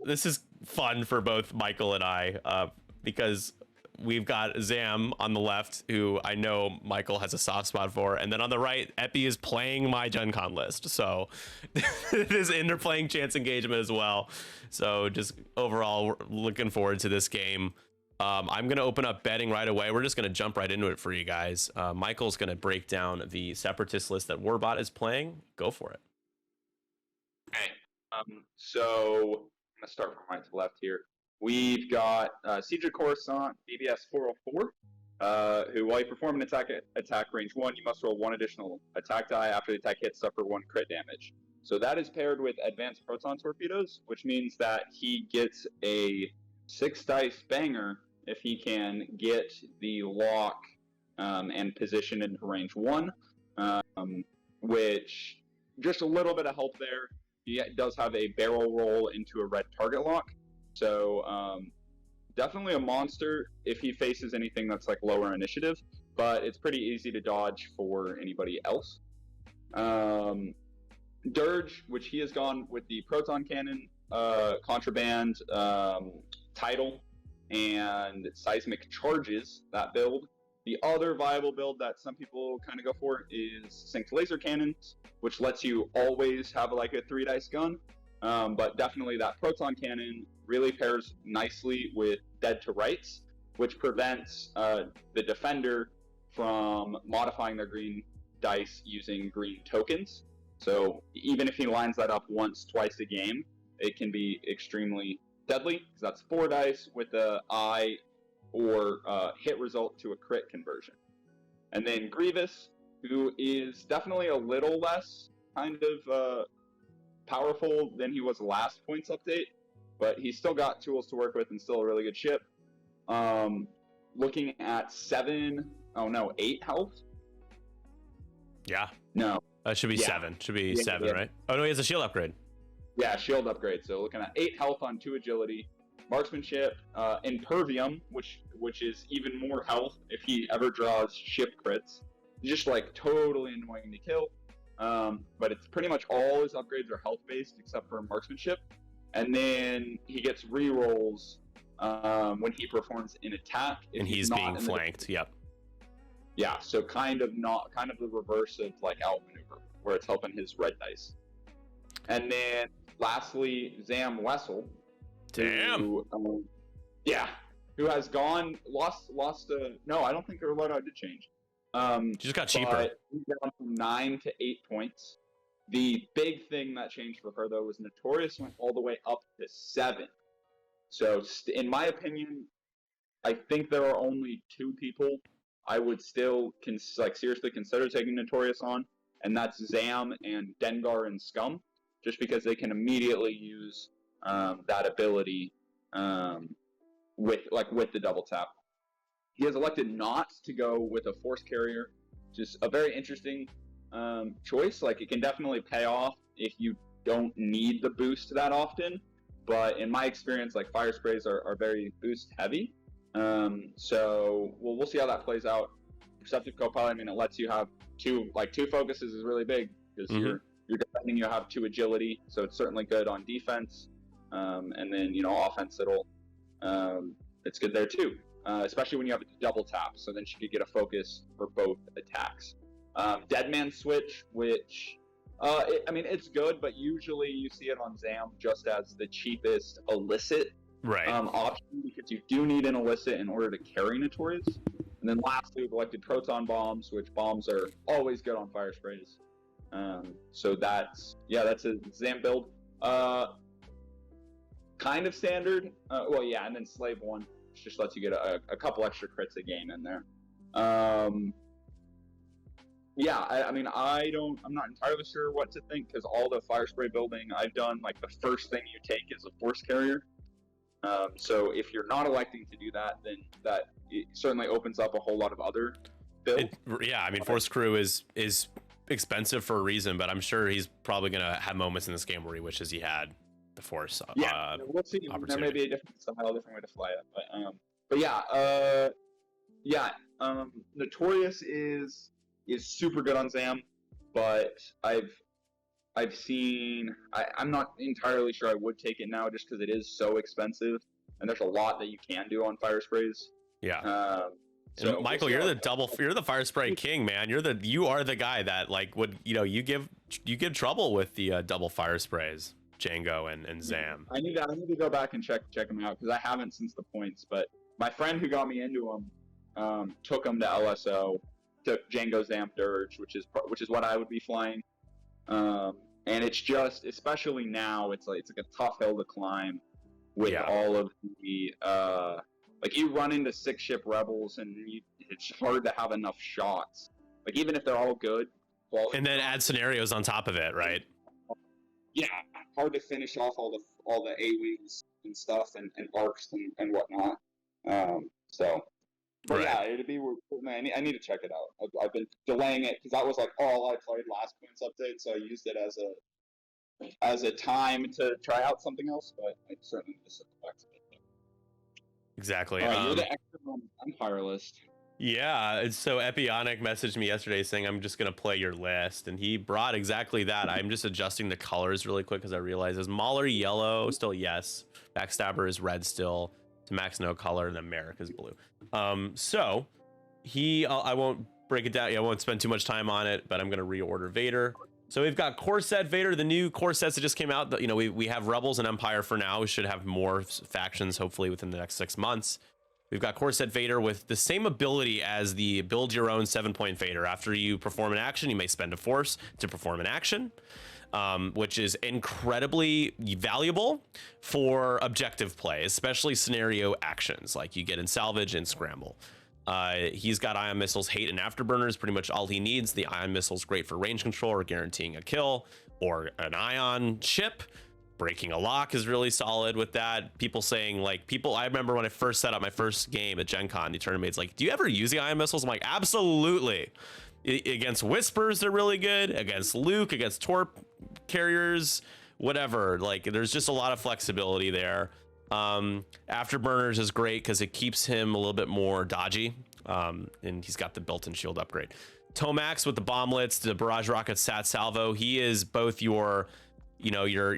this is fun for both Michael and I, because we've got Zam on the left, who I know Michael has a soft spot for, and then on the right, Epi is playing my Gen Con list, so they're playing Chance Engagement as well. So just overall, we're looking forward to this game. I'm gonna open up betting right away. We're just gonna jump right into it for you guys. Michael's gonna break down the Separatist list that Warbot is playing. Go for it. Okay, so I'm gonna start from right to left here. We've got Siege of Coruscant, BBS 404, who, while you perform an attack range 1, you must roll 1 additional attack die. After the attack hits, suffer 1 crit damage. So that is paired with Advanced Proton Torpedoes, which means that he gets a 6 dice banger if he can get the lock and position into range 1, which just a little bit of help there. He does have a barrel roll into a red target lock. So definitely a monster if he faces anything that's like lower initiative, but it's pretty easy to dodge for anybody else. Dirge, which he has gone with the Proton Cannon, Contraband, Title, and Seismic Charges, that build. The other viable build that some people kind of go for is Synced Laser Cannons, which lets you always have like a 3 dice gun. But definitely that Proton Cannon really pairs nicely with Dead to Rights, which prevents the defender from modifying their green dice using green tokens. So even if he lines that up once, twice a game, it can be extremely deadly, because that's 4 dice with the eye or hit result to a crit conversion. And then Grievous, who is definitely a little less kind of powerful than he was last points update, but he's still got tools to work with and still a really good ship. Looking at 8 health. Yeah. No. Should be 7. Should be 7, right? Oh no, he has a shield upgrade. Yeah, shield upgrade. So looking at 8 health on 2 agility, marksmanship, impervium, which is even more health if he ever draws ship crits. Just like totally annoying to kill. But it's pretty much all his upgrades are health based except for marksmanship. And then he gets rerolls when he performs an attack. And he's being flanked. Yep. Yeah, so kind of the reverse of like outmaneuver, where it's helping his red dice. And then lastly, Zam Wessel. Damn. Who has lost. No, I don't think her loadout did change. She just got cheaper. He's down from 9 to 8 points. The big thing that changed for her though was Notorious went all the way up to 7. So in my opinion, I think there are only 2 people I would still seriously consider taking Notorious on, and that's Zam and Dengar and Scum, just because they can immediately use that ability with the double tap. He has elected not to go with a Force Carrier, just a very interesting choice. Like, it can definitely pay off if you don't need the boost that often, but in my experience, like, fire sprays are very boost heavy. So we'll see how that plays out. Perceptive Co-Pilot, I mean, it lets you have two focuses is really big, because you're defending, you have 2 agility, so it's certainly good on defense. And then, offense, it's good there too. Especially when you have a double tap, so then she could get a focus for both attacks. Deadman Switch, which, it's good, but usually you see it on Zam just as the cheapest illicit option, because you do need an illicit in order to carry Notorious. And then lastly, we've elected Proton Bombs, which bombs are always good on fire sprays. So that's a Zam build. Kind of standard. And then Slave 1. Just lets you get a couple extra crits a game in there. I'm not entirely sure what to think, because all the fire spray building I've done, like, the first thing you take is a Force Carrier. So if you're not electing to do that, then it certainly opens up a whole lot of other builds. Force Crew is expensive for a reason, but I'm sure he's probably going to have moments in this game where he wishes he had the Force. We'll see. There may be a different style, different way to fly it, Notorious is super good on Zam, but I I've seen. I'm not entirely sure I would take it now, just because it is so expensive, and there's a lot that you can do on fire sprays. Yeah. So and Michael, you're the fire spray king, man. You are the guy that like would you give trouble with the double fire sprays, Django and Zam. I need to go back and check them out because I haven't since the points. But my friend who got me into them took them to LSO, took Django Zam Dirge, which is what I would be flying. And it's just, especially now, it's like a tough hill to climb with all of the like you run into 6-ship rebels and it's hard to have enough shots. Like even if they're all good, and then add scenarios on top of it, right? Yeah, hard to finish off all the A-wings and stuff and arcs and whatnot. So, but yeah, it'd be. I need to check it out. I've been delaying it because that was like all I played last points update, so I used it as a time to try out something else. But I certainly need to circle back to it. Exactly. All right, you're the expert on the Empire list. Yeah, so Epionic messaged me yesterday saying I'm just gonna play your list, and he brought exactly that. I'm just adjusting the colors really quick because I realize is Mauler yellow still? Yes. Backstabber is red still. To max no color, and then Merrick is blue. So I won't break it down. I won't spend too much time on it, but I'm gonna reorder Vader. So we've got core set Vader, the new core sets that just came out. We have Rebels and Empire for now. We should have more factions hopefully within the next 6 months. We've got core set Vader with the same ability as the build your own 7-point Vader. After you perform an action, you may spend a force to perform an action, which is incredibly valuable for objective play, especially scenario actions like you get in salvage and scramble. He's got ion missiles, hate, and afterburners, pretty much all he needs. The ion missile's great for range control or guaranteeing a kill, or an ion ship. Breaking a lock is really solid with that. People saying, I remember when I first set up my first game at Gen Con, the tournament's like, do you ever use the ion missiles? I'm like, absolutely. Against Whispers, they're really good. Against Luke, against Torp carriers, whatever. Like, there's just a lot of flexibility there. Afterburners is great because it keeps him a little bit more dodgy, and he's got the built-in shield upgrade. Tomax with the bomblets, the barrage rocket sat salvo. He is both your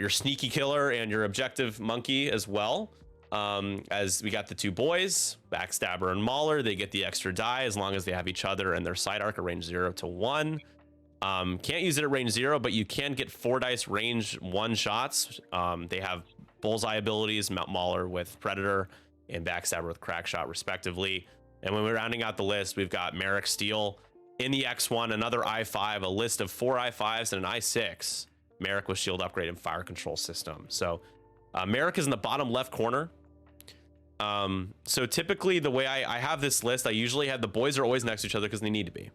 sneaky killer and your objective monkey as well. As we got the two boys, Backstabber and Mauler, they get the extra die as long as they have each other and their side arc at range 0 to 1. Can't use it at range 0, but you can get 4 dice range 1 shots. They have bullseye abilities, Mauler with Predator and Backstabber with Crack Shot respectively. And when we're rounding out the list, we've got Merrick Steele in the X1, another I5, a list of 4 I5s and an I6. Merrick with shield upgrade and fire control system. So Merrick is in the bottom left corner. So typically the way I have this list, I usually have the boys are always next to each other because they need to be.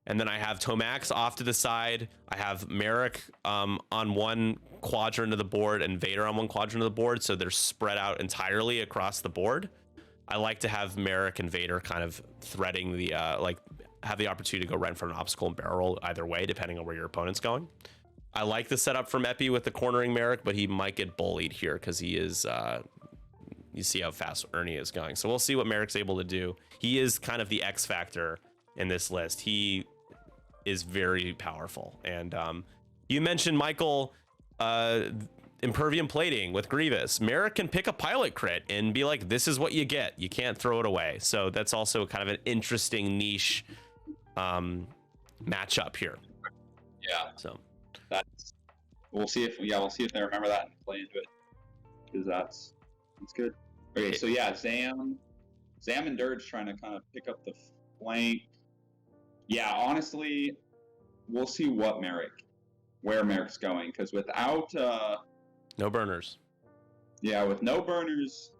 And then I have Tomax off to the side. I have Merrick on one quadrant of the board and Vader on one quadrant of the board. So they're spread out entirely across the board. I like to have Merrick and Vader kind of threading the, have the opportunity to go right in front of an obstacle and barrel roll either way, depending on where your opponent's going. I like the setup from Epi with the cornering Merrick, but he might get bullied here because he is, you see how fast Ernie is going. So we'll see what Merrick's able to do. He is kind of the X factor in this list. He is very powerful. And you mentioned, Michael, impervium plating with Grievous. Merrick can pick a pilot crit and be like, this is what you get. You can't throw it away. So that's also kind of an interesting niche matchup here. Yeah. So we'll see if they remember that and play into it, because that's good. Okay, so yeah, Zam and Dirge trying to kind of pick up the flank. Yeah, honestly, we'll see where Merrick's going, because without no burners. Yeah, with no burners,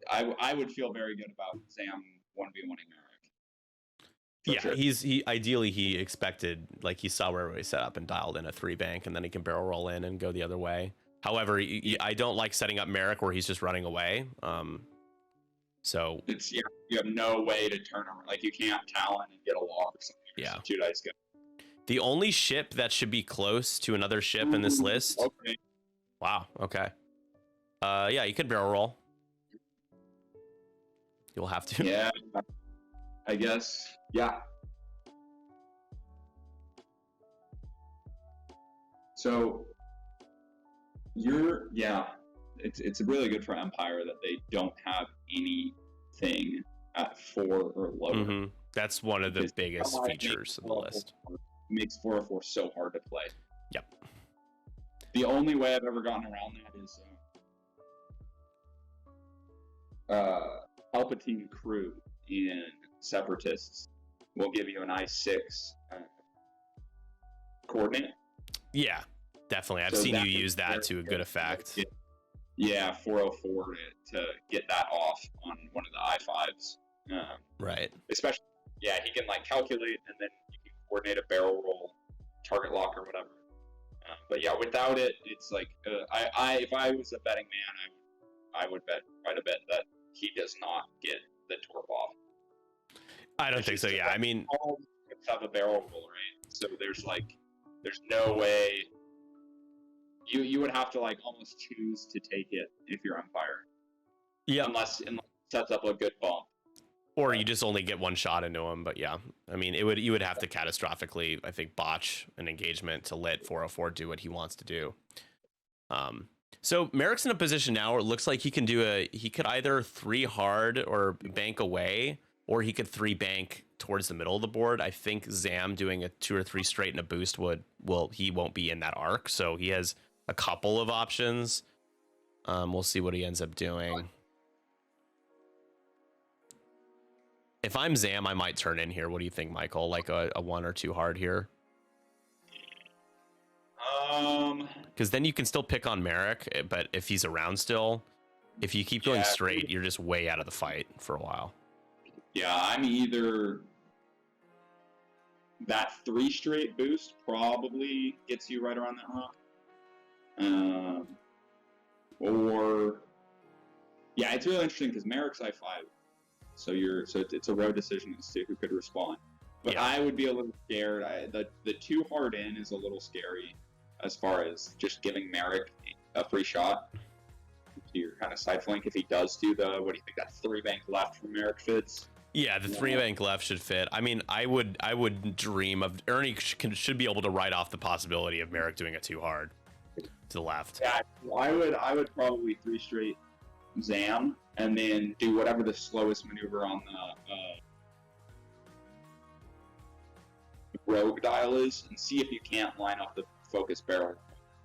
I would feel very good about Zam 1v1ing Merrick. Yeah, sure. He ideally he expected, like he saw where we set up and dialed in a 3-bank, and then he can barrel roll in and go the other way. However, I don't like setting up Merrick where he's just running away. So it's you have no way to turn around. Like you can't Talon and get a wall or something. Yeah. 2 dice go. The only ship that should be close to another ship in this list. Okay. Wow. Okay. Yeah, you can barrel roll. You'll have to. Yeah. I guess. Yeah. So it's really good for Empire that they don't have anything at 4 or lower. That's one of the Because biggest otherwise features of the list. It makes 404 so hard to play. Yep. The only way I've ever gotten around that is Palpatine crew in Separatists will give you an I-6 coordinate. Yeah, definitely. I've seen you use that to a good effect. Yeah, 404 to get that off on one of the I-5s. Right. Especially, yeah, he can like calculate and then you can coordinate a barrel roll, target lock, or whatever. But yeah, without it, it's like if I was a betting man, I would try to bet that he does not get the torp off. I don't think so. Yeah, I mean, all have a barrel roll, right? So there's no way you would have to like almost choose to take it if you're Empire. Yeah, unless it sets up a good bump. Or you just only get one shot into him. But yeah, I mean, you would have to catastrophically, I think, botch an engagement to let 404 do what he wants to do. So Merrick's in a position now where it looks like he could either 3 hard or bank away, or he could 3 bank towards the middle of the board. I think Zam doing a 2 or 3 straight and a boost he won't be in that arc. So he has a couple of options. We'll see what he ends up doing. If I'm Zam, I might turn in here. What do you think, Michael? Like a 1 or 2 hard here? Because then you can still pick on Merrick, but if he's around still, if you keep going straight, you're just way out of the fight for a while. Yeah, I'm either that 3 straight boost probably gets you right around that rock. Or yeah, it's really interesting because Merrick's I5. So it's a road decision as to who could respond. But yeah. I would be a little scared. The 2 hard in is a little scary as far as just giving Merrick a free shot. So you're kind of side flank if he does do what do you think, that 3 bank left from Merrick fits? Yeah, the 3 bank left should fit. I mean, I would dream of Ernie should be able to write off the possibility of Merrick doing a 2 hard to the left. Yeah, I would probably 3 straight Zam and then do whatever the slowest maneuver on the rogue dial is and see if you can't line up the focus barrel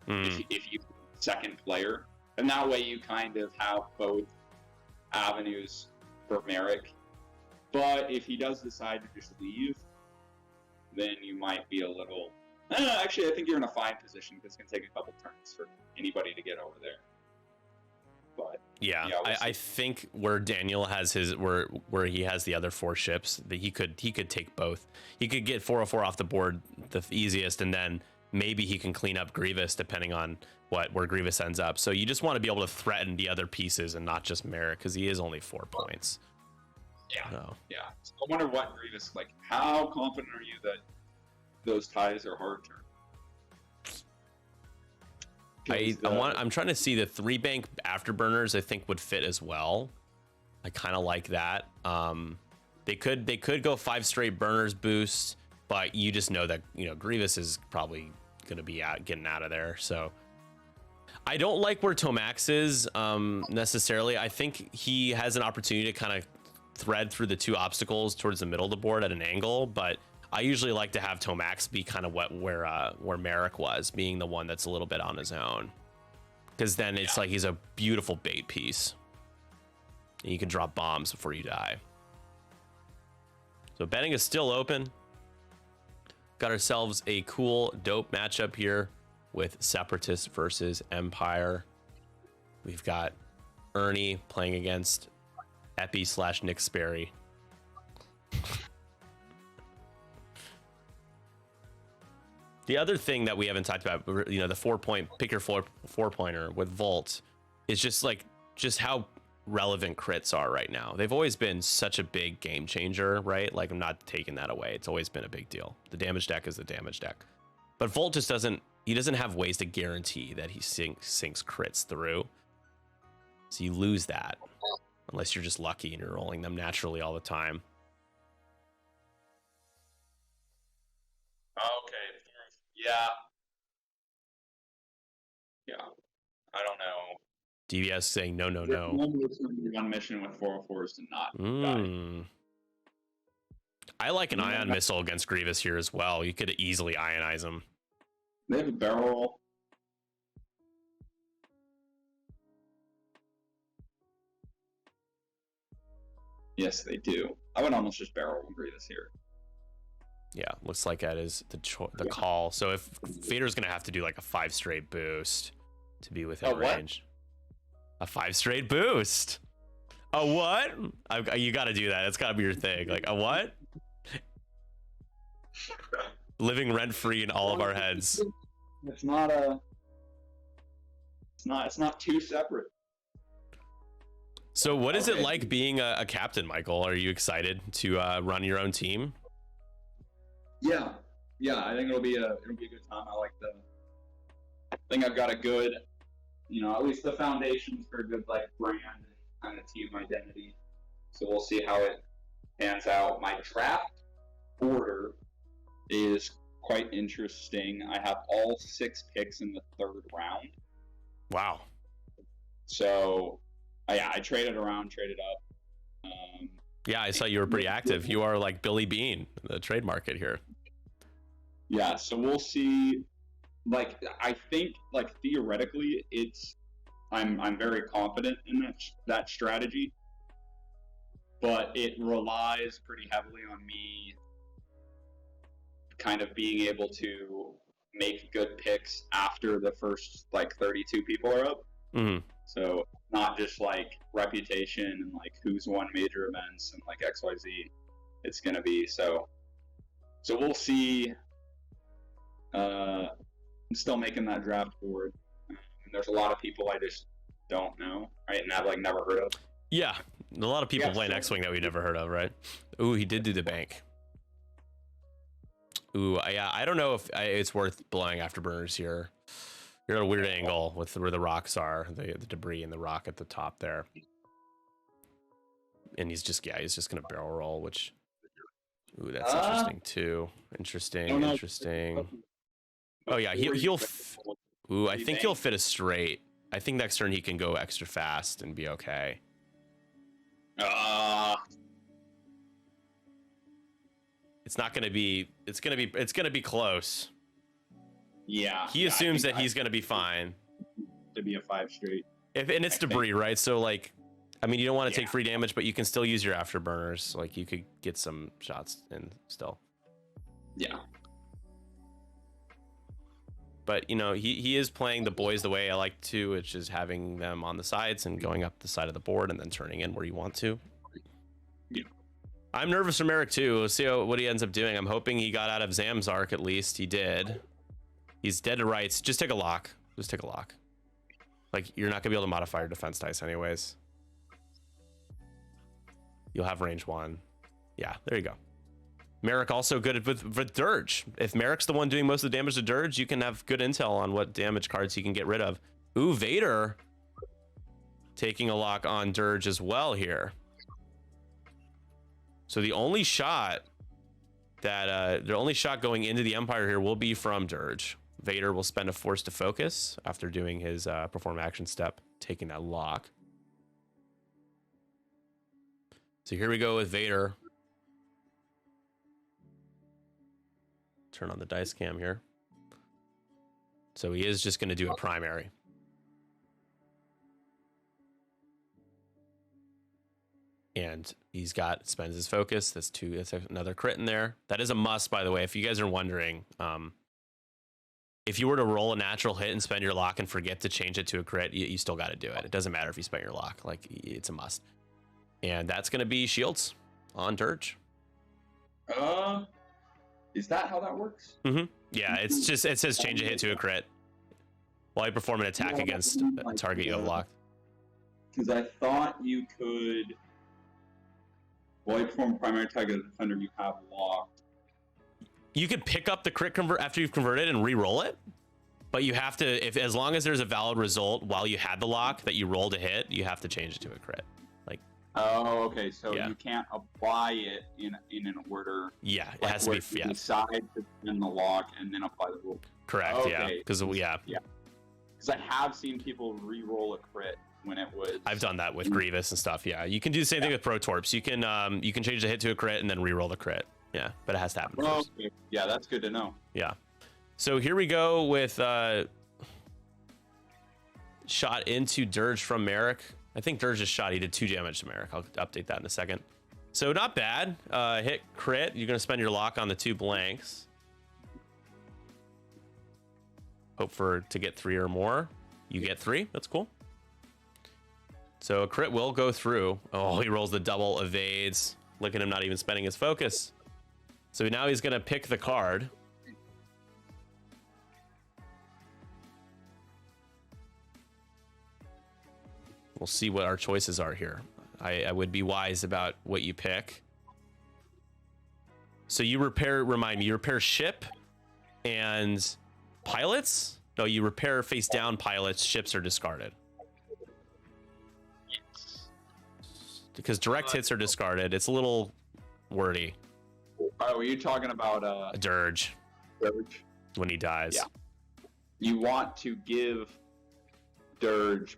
if you second player, and that way you kind of have both avenues for Merrick. But if he does decide to just leave, then you might be a little actually I think you're in a fine position because it's going to take a couple turns for anybody to get over there. But yeah, I think where Daniel has where he has the other 4 ships, that he could take both. He could get 404 off the board the easiest, and then maybe he can clean up Grievous depending on where Grievous ends up. So you just want to be able to threaten the other pieces and not just Merrick, because he is only 4 points. Yeah, yeah. So I wonder what Grievous, like, how confident are you that those ties are hard turned? I'm trying to see the 3 bank afterburners. I think would fit as well. I kind of like that. They could go 5 straight burners boost, but you just know that Grievous is probably gonna be getting out of there. So I don't like where Tomax is necessarily. I think he has an opportunity to kind of thread through the 2 obstacles towards the middle of the board at an angle, but I usually like to have Tomax be kind of where Merrick was, being the one that's a little bit on his own, because then it's like he's a beautiful bait piece and you can drop bombs before you die. So betting is still open. Got ourselves a cool, dope matchup here with Separatists versus Empire. We've got Ernie playing against Epi / Nick Sperry. The other thing that we haven't talked about, the 4-point, pick your 4-pointer with Volt, is just how relevant crits are right now. They've always been such a big game changer, right? Like, I'm not taking that away. It's always been a big deal. The damage deck is the damage deck. But Volt just doesn't have ways to guarantee that he sinks crits through. So you lose that unless you're just lucky and you're rolling them naturally all the time. Okay. Yeah. DBS saying no. One mission with 404s to not die. I like an ion missile against Grievous here as well. You could easily ionize him. They have a barrel roll. Yes, they do. I would almost just barrel roll Grievous here. Yeah, looks like that is the call. So if Vader's gonna have to do like a 5 straight boost to be within range. A 5 straight boost. A what? You got to do that. It's got to be your thing. Like a what? Living rent free in all of our heads. It's not a. It's not two separate. So what is it like being a captain, Michael? Are you excited to run your own team? Yeah. I think it'll be a good time. I think I've got a good, at least the foundations for a good brand and kind of team identity. So we'll see how it pans out. My draft order is quite interesting. I have all 6 picks in the 3rd round. Wow. So, I traded around, traded up. Yeah, I saw you were pretty active. You are like Billy Bean in the trade market here. Yeah, so we'll see. I think, theoretically, I'm very confident in that strategy, but it relies pretty heavily on me kind of being able to make good picks after the first 32 people are up. Mm-hmm. So not just reputation and who's won major events and XYZ. It's gonna be so we'll see. I'm still making that draft board. There's a lot of people I just don't know, right? And I've never heard of. Yeah, a lot of people playing X-Wing that we never heard of, right? Ooh, he did do the bank. Ooh, yeah, I don't know if it's worth blowing afterburners here. You're at a weird angle with where the rocks are, the debris and the rock at the top there. And he's just gonna barrel roll, which, ooh, that's interesting too. Interesting. Oh yeah, he'll. Ooh, I think he'll fit a straight. I think next turn he can go extra fast and be okay. It's not gonna be. It's gonna be close. Yeah. He assumes that he's gonna be fine. To be a 5 straight. And it's debris, right? So you don't want to take free damage, but you can still use your afterburners. You could get some shots in still. Yeah. But he is playing the boys the way I like to, which is having them on the sides and going up the side of the board and then turning in where you want to. Yeah. I'm nervous for Merrick too. We'll see what he ends up doing. I'm hoping he got out of Zam's arc at least. He did. He's dead to rights. Just take a lock. You're not gonna be able to modify your defense dice anyways. You'll have range 1. Yeah, there you go. Merrick also good with Dirge. If Merrick's the one doing most of the damage to Dirge, you can have good intel on what damage cards he can get rid of. Ooh, Vader taking a lock on Dirge as well here. So the only shot going into the Empire here will be from Dirge. Vader will spend a force to focus after doing his perform action step, taking that lock. So here we go with Vader. Turn on the dice cam here. So he is just going to do a primary. And he's spends his focus. That's another crit in there. That is a must, by the way. If you guys are wondering, if you were to roll a natural hit and spend your lock and forget to change it to a crit, you still got to do it. It doesn't matter if you spent your lock. It's a must. And that's going to be shields on Dirge. Is that how that works? Mm-hmm. Yeah, it says change a hit to a crit while you perform an attack against a target you have locked. Because I thought you could, while you perform a primary attack against a defender you have locked. You could pick up the crit convert after you've converted and re-roll it, but you have to, as long as there's a valid result while you had the lock that you rolled a hit, you have to change it to a crit. Oh, okay. So you can't apply it in an order. Yeah, it has to be. You decide to spin the lock and then apply the rule. Correct. Okay. Yeah. Because Because I have seen people re-roll a crit when it was. I've done that with Grievous and stuff. Yeah, you can do the same thing with Protorps. You can change the hit to a crit and then re-roll the crit. Yeah, but it has to happen first. Okay. Yeah, that's good to know. Yeah. So here we go with shot into Dirge from Merrick. I think Dirge is shot. He did 2 damage to Merrick. I'll update that in a second. So not bad. Hit crit. You're gonna spend your lock on the 2 blanks. Hope to get 3 or more. You get 3. That's cool. So a crit will go through. Oh, he rolls the double evades. Look at him not even spending his focus. So now he's gonna pick the card. We'll see what our choices are here. I would be wise about what you pick. So you remind me, you repair ship and pilots? No, you repair face down pilots, ships are discarded. Because direct hits are discarded. It's a little wordy. Oh, were you talking about A Dirge. Dirge? When he dies. Yeah. You want to give Dirge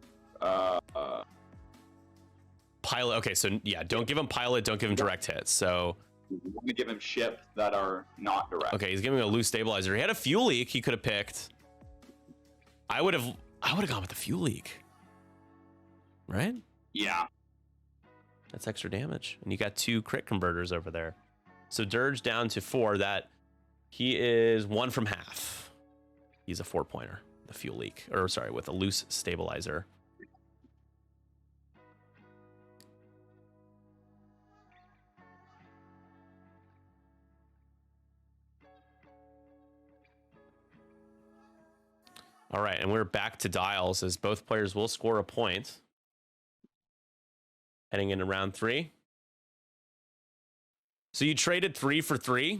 pilot. Okay, so yeah, don't give him pilot, don't give him direct hits. So you want to give him ship that are not direct. okay, he's giving a loose stabilizer. He had a fuel leak he could have picked. I would have gone with the fuel leak. Right? Yeah. That's extra damage. And you got 2 crit converters over there. So Dirge down to 4. That he is 1 from half. He's a 4-pointer. The fuel leak. Or sorry, with a loose stabilizer. All right, and we're back to dials as both players will score a point. Heading into round 3. So you traded 3 for 3,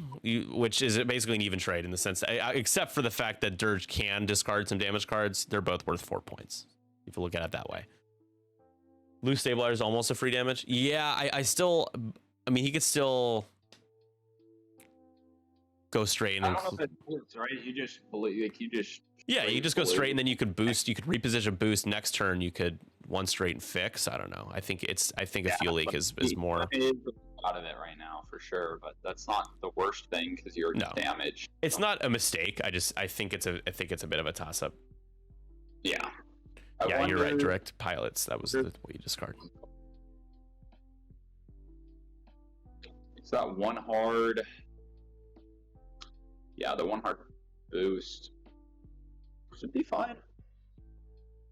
which is basically an even trade in the sense, except for the fact that Dirge can discard some damage cards. They're both worth 4 points, if you look at it that way. Loose Stabilizer is almost a free damage. Yeah, I mean, he could still go straight. And I don't know if that works, right? You just yeah, you just go straight and then you could boost. You could reposition boost next turn. You could 1 straight and fix. I don't know. I think a fuel leak is more. It is out of it right now for sure, but that's not the worst thing because you're damaged. It's not a mistake. I think it's a bit of a toss up. Yeah. Yeah, you're right. Direct pilots. That was the way you discard. It's that 1 hard. Yeah, the 1 hard boost should be fine.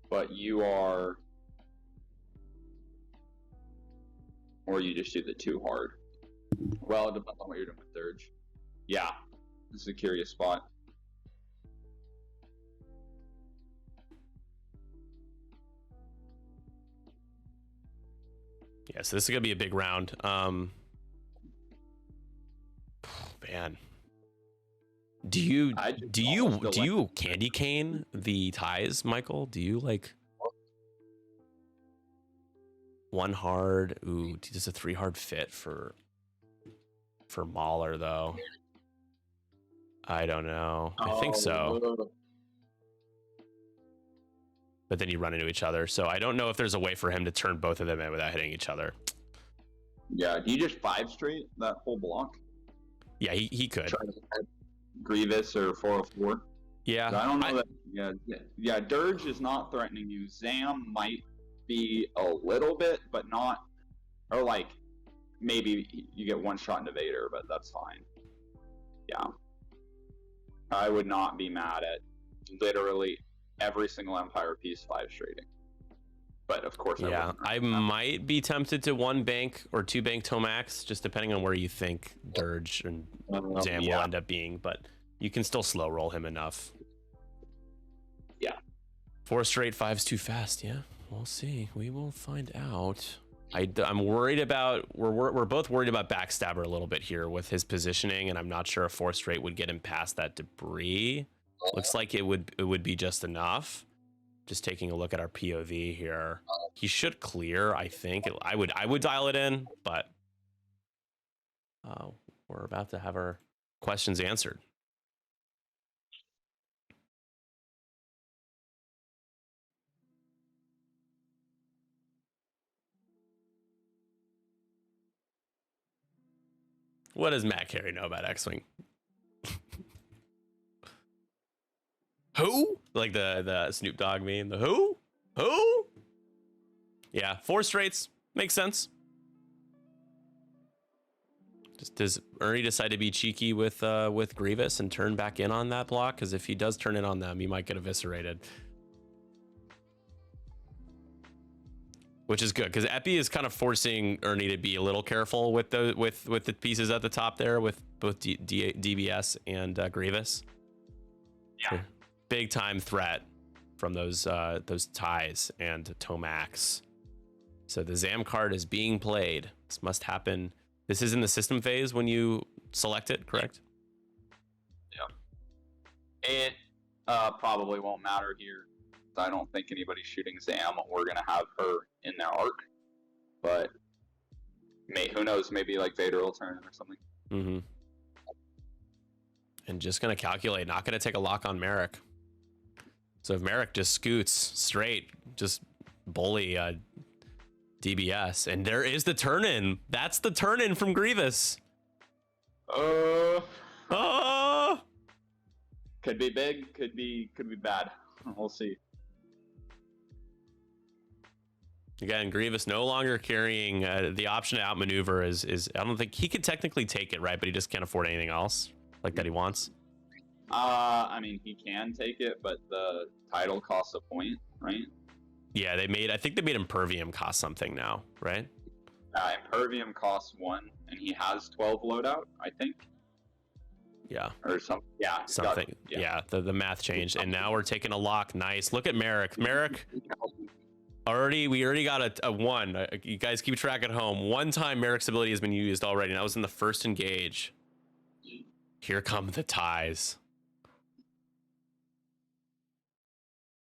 But you are, or you just do the 2 hard. Well, it depends on what you're doing with Dirge. Yeah, this is a curious spot. Yeah, so this is gonna be a big round. Man, do you candy cane the ties, Michael? Do you like 1 hard? Ooh, does a 3 hard fit for Mauler though? I don't know. I think so. But then you run into each other. So I don't know if there's a way for him to turn both of them in without hitting each other. Yeah, do you just 5 straight that whole block? Yeah, he could. Try to Grievous or 404. Yeah. I don't know yeah, Dirge is not threatening you. Zam might be a little bit, but not, or like maybe you get 1 shot into Vader, but that's fine. Yeah. I would not be mad at literally every single Empire piece 5 straighting. But of course, I might be tempted to 1 bank or 2 bank Tomax, just depending on where you think Dirge and Zam will end up being. But you can still slow roll him enough. Yeah. 4 straight 5's too fast. Yeah, we'll see. We will find out. I'm worried about. We're both worried about Backstabber a little bit here with his positioning, and I'm not sure if 4 straight would get him past that debris. Looks like it would be just enough. Just taking a look at our POV here, he should clear. I think I would dial it in, but we're about to have our questions answered. What does Matt Carey know about X-Wing? Who? Like the Snoop Dogg meme. The who? Who? Yeah, 4 straights. Makes sense. Does Ernie decide to be cheeky with Grievous and turn back in on that block? Because if he does turn in on them, he might get eviscerated. Which is good, because Epi is kind of forcing Ernie to be a little careful with the pieces at the top there, with both DBS and Grievous. Yeah. Big time threat from those ties and Tomax. So the Zam card is being played. This must happen. This is in the system phase when you select it, correct? Yeah. It probably won't matter here. I don't think anybody's shooting Zam. We're gonna have her in their arc, but who knows? Maybe like Vader will turn or something. Mm-hmm. And just gonna calculate. Not gonna take a lock on Merrick. So if Merrick just scoots straight, just bully DBS, and there is the turn in. That's the turn in from Grievous. Could be big. Could be bad. We'll see. Again, Grievous no longer carrying the option to outmaneuver is I don't think he could technically take it, right? But he just can't afford anything else like that he wants. I mean, he can take it, but the title costs a point, right? Yeah, I think they made Impervium cost something now, right? Impervium costs 1, and he has 12 loadout, I think. Yeah. Or something. Yeah. Something. Yeah, the math changed, and now we're taking a lock. Nice. Look at Merrick. Merrick. We already got a 1. You guys keep track at home. 1 time Merrick's ability has been used already, and that was in the first engage. Here come the ties.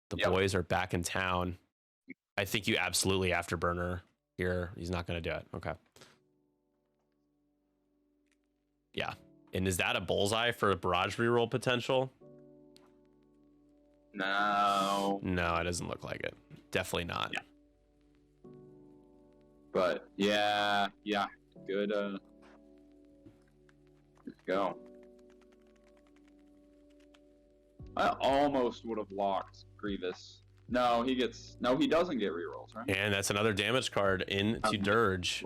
The boys are back in town. I think you absolutely afterburner here. He's not going to do it. Okay. Yeah. And is that a bullseye for a barrage reroll potential? No. No, it doesn't look like it. Definitely not. Yeah. But yeah. Good. Let's go. I almost would have locked Grievous. No, he doesn't get rerolls, right? And that's another damage card into Dirge.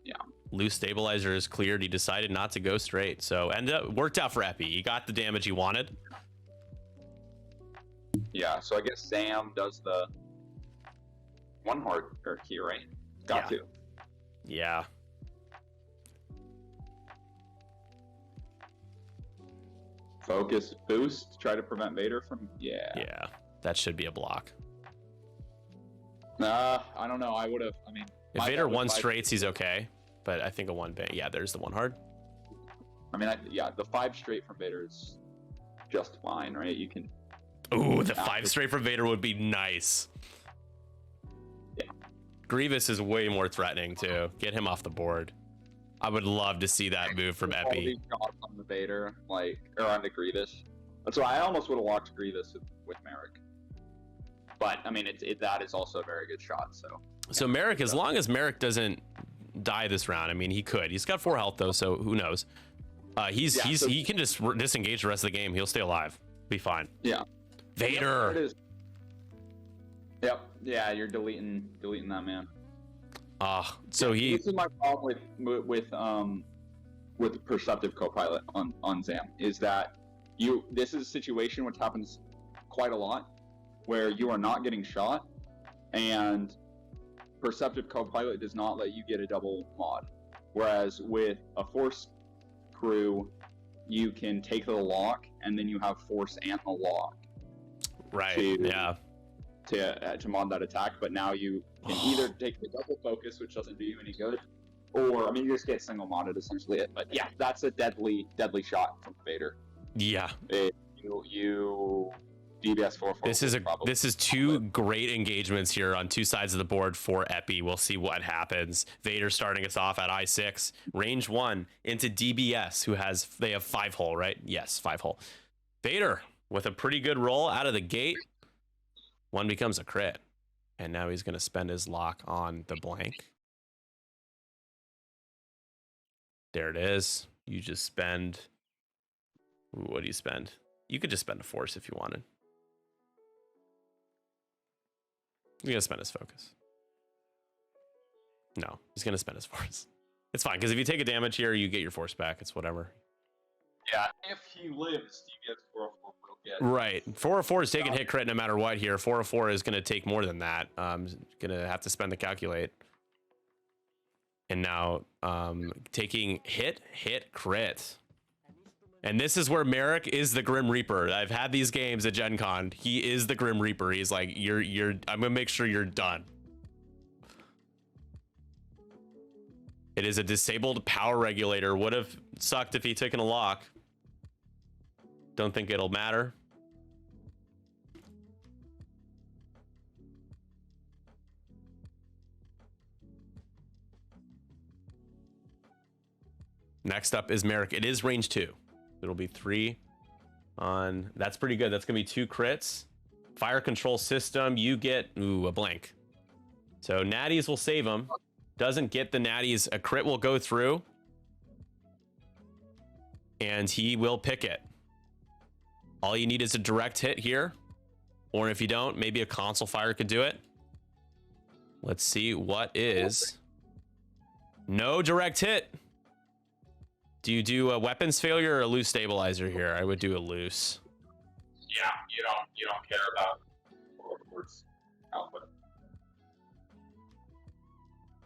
Yeah. Loose stabilizer is cleared. He decided not to go straight. So worked out for Epi. He got the damage he wanted. Yeah, so I guess Sam does the 1 hard key, right? Got to. Yeah. Focus boost, try to prevent Vader from. Yeah. Yeah, that should be a block. I don't know. I would have. I mean, if Vader 1 straights, he's okay. But I think a 1 bang. Yeah, there's the 1 hard. I mean, the 5 straight from Vader is just fine, right? You can. Ooh, the 5 straight from Vader would be nice. Yeah. Grievous is way more threatening too. Get him off the board. I would love to see that move from Epi. All these shots on the Vader, or on the Grievous. That's why I almost would have locked Grievous with Merrick. But I mean, that is also a very good shot. So Merrick, as long as Merrick doesn't die this round, I mean, he could. He's got 4 health though, so who knows? He can just disengage the rest of the game. He'll stay alive. Be fine. Yeah. Vader. Yep, Yep. Yeah, you're deleting that man. So this is my problem with Perceptive Copilot on Zam, is that this is a situation which happens quite a lot where you are not getting shot, and Perceptive Copilot does not let you get a double mod. Whereas with a Force crew, you can take the lock, and then you have Force and the lock. Right. To mod that attack, but now you can either take the double focus, which doesn't do you any good, or you just get single modded essentially. But yeah, that's a deadly shot from Vader. Yeah. You DBS 4/4. This is 2 great engagements here on 2 sides of the board for Epi. We'll see what happens. Vader starting us off at I6, range 1 into DBS, they have 5 hole, right? Yes, 5 hole. Vader with a pretty good roll out of the gate. 1 becomes a crit, and now he's going to spend his lock on the blank. There it is. You just spend. Ooh, what do you spend? You could just spend a force if you wanted. He's gonna spend his focus. No, he's gonna spend his force. It's fine, because if you take a damage here, you get your force back. It's whatever. Yeah, if he lives, he gets 404 will get. Right. 404 is taking hit crit no matter what here. 404 is going to take more than that. Going to have to spend the calculate. And now taking hit, crit. And this is where Merrick is the Grim Reaper. I've had these games at Gen Con. He is the Grim Reaper. He's like, I'm going to make sure you're done. It is a disabled power regulator. Would have sucked if he took in a lock. Don't think it'll matter. Next up is Merrick. It is range 2. It'll be 3 on... That's pretty good. That's going to be 2 crits. Fire control system, you get... Ooh, a blank. So natties will save him. Doesn't get the natties. A crit will go through. And he will pick it. All you need is a direct hit here. Or if you don't, maybe a console fire could do it. Let's see what is. No direct hit. Do you do a weapons failure or a loose stabilizer here? I would do a loose. Yeah, you don't care about force output.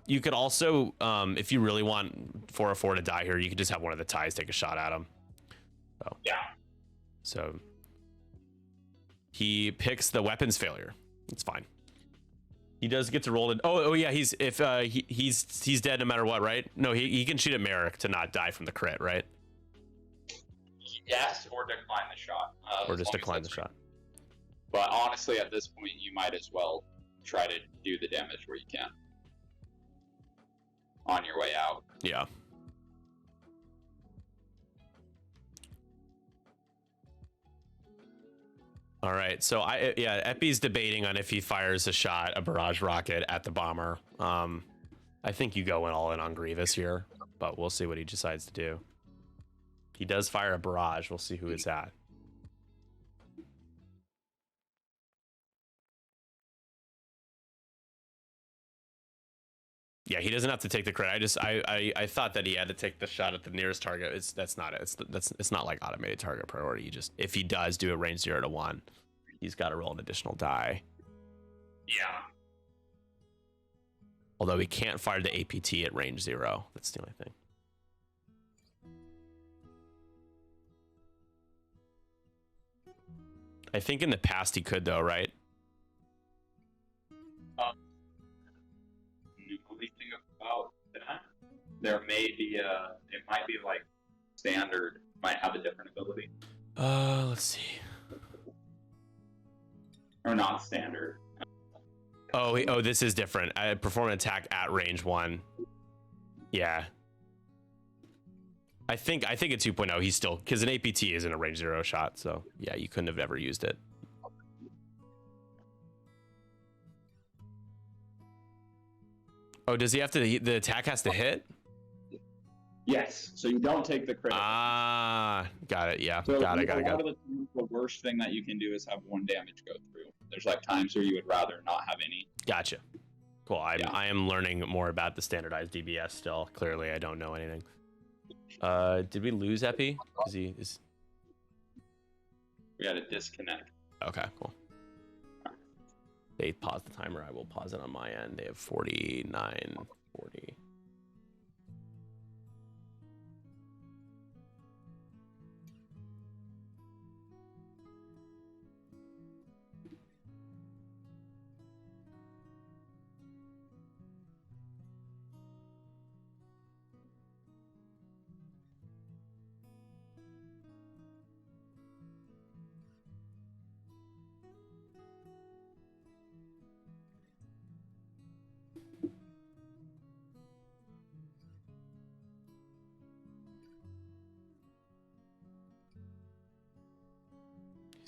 You could also, if you really want 404 to die here, you could just have one of the ties take a shot at him. So, yeah. So he picks the weapons failure. It's fine. He does get to roll it. Oh yeah, he's dead no matter what, right? No, he can shoot at Merrick to not die from the crit, right? Yes, or decline the shot. Or just decline the shot. But honestly, at this point, you might as well try to do the damage where you can on your way out. Yeah. All right, so Epi's debating on if he fires a barrage rocket at the bomber. I think you go in all in on Grievous here, but we'll see what he decides to do. He does fire a barrage. We'll see who it's at. Yeah, he doesn't have to take the credit. I thought that he had to take the shot at the nearest target. That's not it. It's not like automated target priority. You just, if he does do a range 0 to 1, he's got to roll an additional die. Yeah. Although he can't fire the APT at range 0. That's the only thing. I think in the past he could though, right? Only thing about that, there may be it might be like standard, might have a different ability. Let's see. Or not standard. Oh, this is different. I perform an attack at range 1. Yeah. I think at 2.0 he's still, because an APT isn't a range 0 shot, so yeah, you couldn't have ever used it. Oh, does he have to? The attack has to hit? Yes. So you don't take the credit. Ah, got it. Yeah, so got it. The worst thing that you can do is have 1 damage go through. There's like times where you would rather not have any. Gotcha. Cool. I am learning more about the standardized DBS still. Clearly, I don't know anything. Did we lose Epi? We had a disconnect. Okay, cool. They paused the timer. I will pause it on my end. They have 49, 40.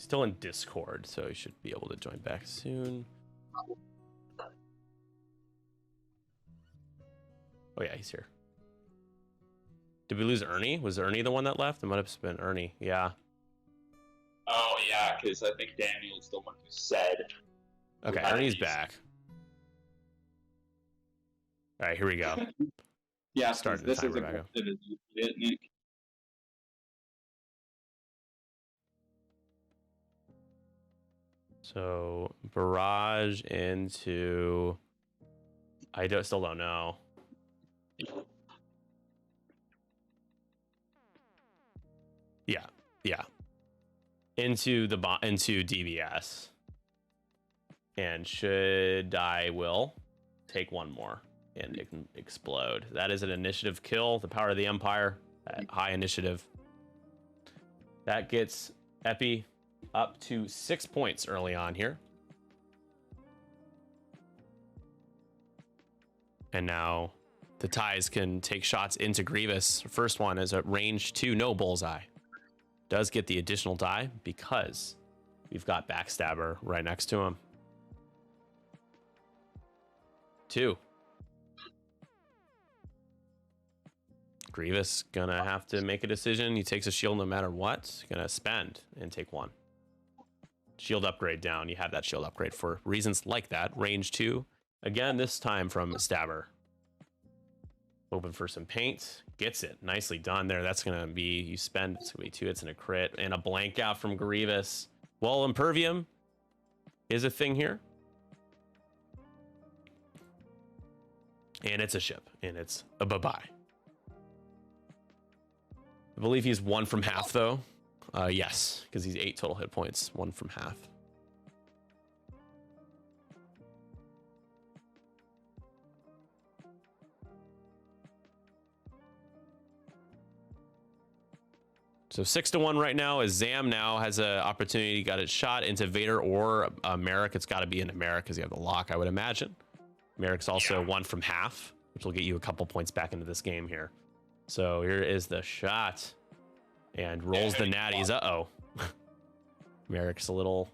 Still in Discord, so he should be able to join back soon. Oh yeah, he's here. Did we lose Ernie? Was Ernie the one that left? It might have been Ernie. Yeah. Oh yeah, because I think Daniel's the one who said. Okay, Ernie's back. All right, here we go. Yeah, Starting this the is timer back up. Nick. So barrage into. Still don't know. Yeah. Into DBS. And will take one more and it can explode. That is an initiative kill. The power of the Empire at high initiative. That gets Epi up to 6 points early on here. And now the ties can take shots into Grievous. First one is at range 2, no bullseye. Does get the additional die because we've got Backstabber right next to him. 2. Grievous gonna have to make a decision. He takes a shield no matter what. Gonna spend and take 1. Shield upgrade down. You have that shield upgrade for reasons like that. Range 2. Again, this time from Stabber. Open for some paint. Gets it. Nicely done there. That's gonna be, you spend, it's gonna be 2 hits and a crit. And a blank out from Grievous. Well, Impervium is a thing here. And it's a ship. And it's a bye-bye. I believe he's 1 from half, though. Yes, because he's 8 total hit points. 1 from half. So 6-1 right now, as Zam now has an opportunity. Got it shot into Vader or Merrick. It's got to be into Merrick because you have the lock, I would imagine. Merrick's also 1 from half, which will get you a couple points back into this game here. So here is the shot. And rolls the natties. Uh-oh. Merrick's a little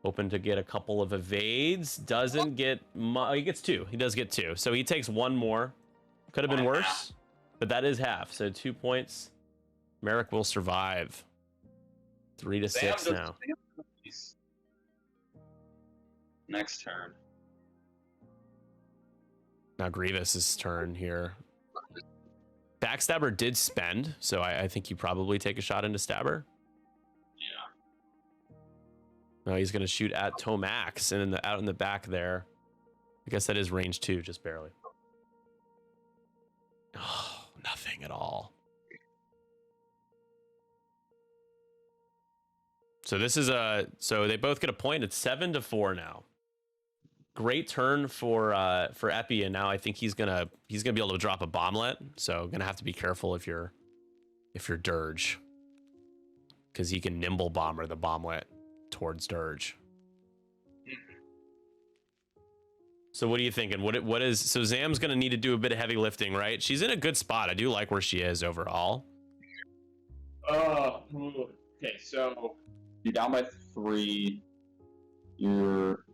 open to get a couple of evades. Doesn't get... he gets 2. He does get 2. So he takes 1 more. Could have been worse, but that is half. So 2 points. Merrick will survive. 3-6 now. Next turn. Now Grievous's turn here. Backstabber did spend, so I think you probably take a shot into Stabber. Yeah. No, he's going to shoot at Tomax and out in the back there. I guess that is range 2, just barely. Oh, nothing at all. So this is so they both get a point. It's 7-4 now. Great turn for Epi, and now I think he's gonna be able to drop a bomblet. So gonna have to be careful if you're Dirge, because he can nimble bomber the bomblet towards Dirge. So what are you thinking? What is so Zam's gonna need to do a bit of heavy lifting, right? She's in a good spot. I do like where she is overall. Okay, so you're down by 3. Your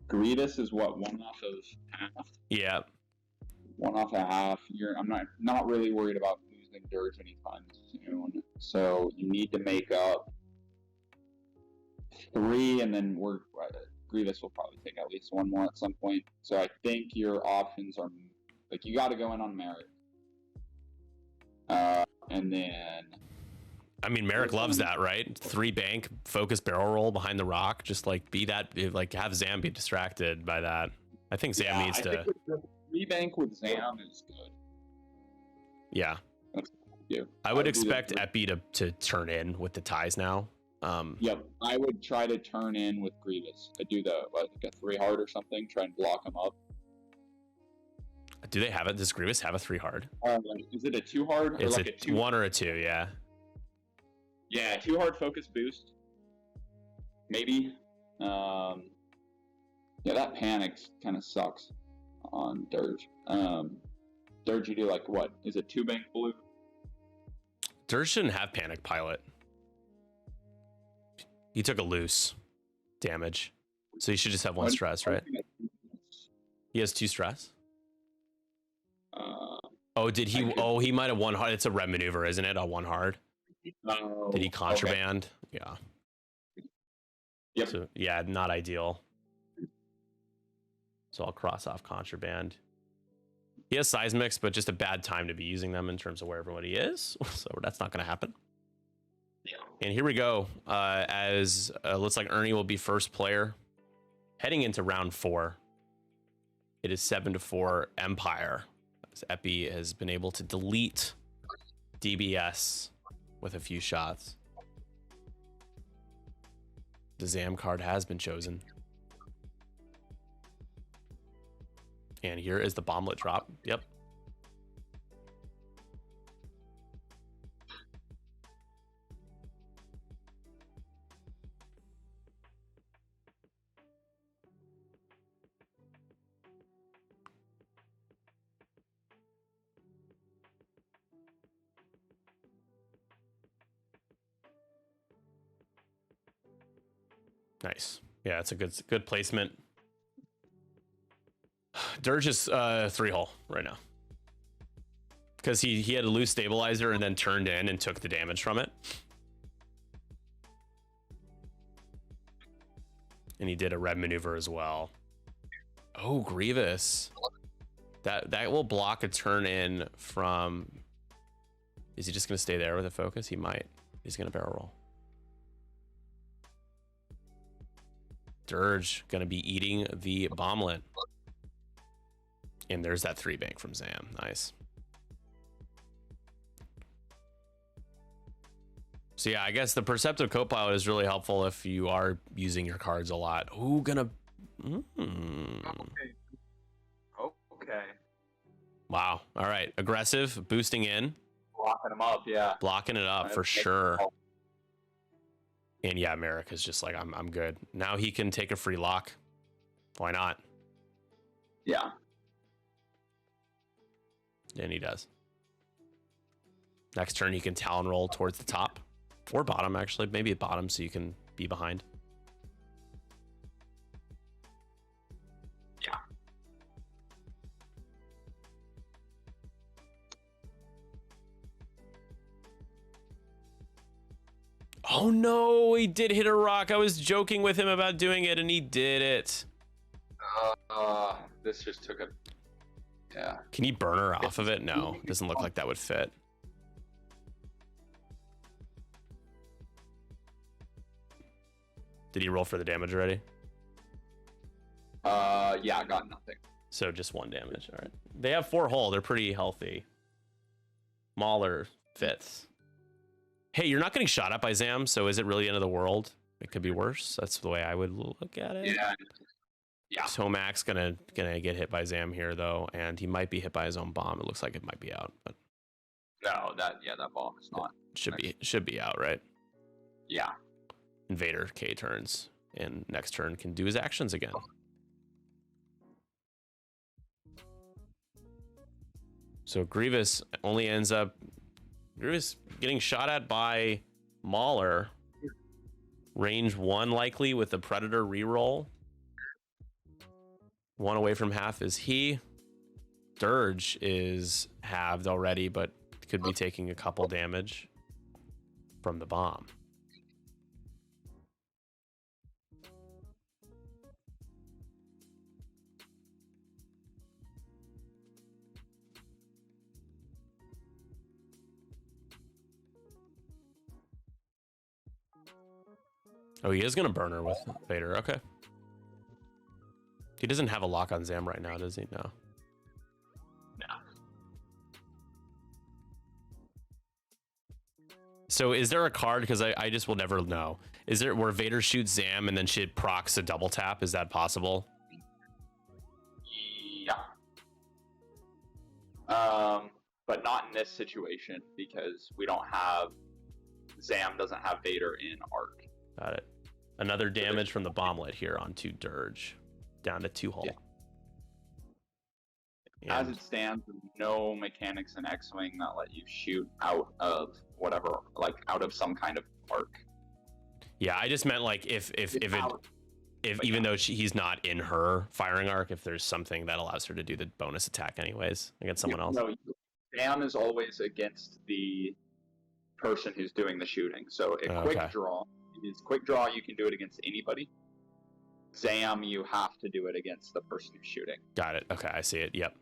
Grievous is what, 1 off of half? Yeah. 1 off of half. I'm not really worried about losing Dirge anytime soon. So you need to make up 3, and then Grievous will probably take at least 1 more at some point. So I think your options are like you got to go in on Merrick, and then. I mean, Merrick loves that, right? 3 bank, focus barrel roll behind the rock. Just like have Zam be distracted by that. I think Zam needs to. 3 bank with Zam is good. Yeah. That's good. I would expect Epi to turn in with the ties now. Yep. I would try to turn in with Grievous. I do a 3 hard or something, try and block him up. Do they have it? Does Grievous have a 3 hard? Is it a 2 hard? Or It's like a 2 1 or a 2, yeah. Yeah, 2 hard focus boost. Maybe. Yeah, that panic kind of sucks on Dirge. Dirge, you do like what? Is it 2 bank blue? Dirge shouldn't have panic pilot. He took a loose damage. So he should just have 1 stress, right? He has 2 stress. Oh, did he? Oh, he might have one hard. It's a red maneuver, isn't it? A one hard. Oh, Did he contraband? Okay. Yeah. Yep. So yeah, not ideal. So I'll cross off contraband. He has seismics, but just a bad time to be using them in terms of where everybody is. So that's not going to happen. Yeah. And here we go. As looks like Ernie will be first player heading into round 4. It is 7-4 Empire. As Epi has been able to delete DBS with a few shots. The Zam card has been chosen. And here is the bomblet drop. Yep. Nice. Yeah, it's a good placement. Dirge is 3-hole right now. Because he had a loose stabilizer and then turned in and took the damage from it. And he did a red maneuver as well. Oh, Grievous. That will block a turn in from... Is he just going to stay there with a focus? He might. He's going to barrel roll. Dirge going to be eating the bomblet. And there's that 3 bank from Zam. Nice. So yeah, I guess the Perceptive Copilot is really helpful if you are using your cards a lot. Ooh, gonna... Okay. Wow. All right. Aggressive, boosting in. Blocking him up, yeah. Blocking it up for sure. And yeah, Merrick is just like, I'm good. Now he can take a free lock. Why not? Yeah. And he does. Next turn, you can Talon roll towards the top. Or bottom, actually. Maybe at bottom so you can be behind. Yeah. Oh no, he did hit a rock. I was joking with him about doing it, and he did it. This just took a... Yeah. Can you burn her off of it? No, it doesn't look like that would fit. Did he roll for the damage already? Yeah, I got nothing. So just 1 damage. All right. They have 4 hull. They're pretty healthy. Mauler fits. Hey, you're not getting shot at by Zam, so is it really the end of the world? It could be worse. That's the way I would look at it. Yeah. Yeah. Tomac's gonna get hit by Zam here though, and he might be hit by his own bomb. It looks like it might be out, but No, that bomb is not. should be out, right? Yeah. Invader K turns, and next turn can do his actions again. So Grievous only ends up getting shot at by Mauler. Range 1 likely with the Predator reroll. 1 away from half is he. Dirge is halved already, but could be taking a couple damage from the bomb. Oh, he is going to burn her with Vader. Okay. He doesn't have a lock on Zam right now, does he? No. No. So is there a card, because I just will never know, is there where Vader shoots Zam and then she procs a double tap? Is that possible? Yeah. But not in this situation because we don't have... Zam doesn't have Vader in arc. Got it. Another damage from the bomblet here onto Dirge. Down to 2 hull. Yeah. As it stands, no mechanics in X-Wing that let you shoot out of whatever, like out of some kind of arc. Yeah, I just meant like if even though he's not in her firing arc, if there's something that allows her to do the bonus attack anyways against someone else. No, Sam is always against the person who's doing the shooting. So quick draw is quick draw. You can do it against anybody. Zam, you have to do it against the person who's shooting. Got it. Okay, I see it. Yep.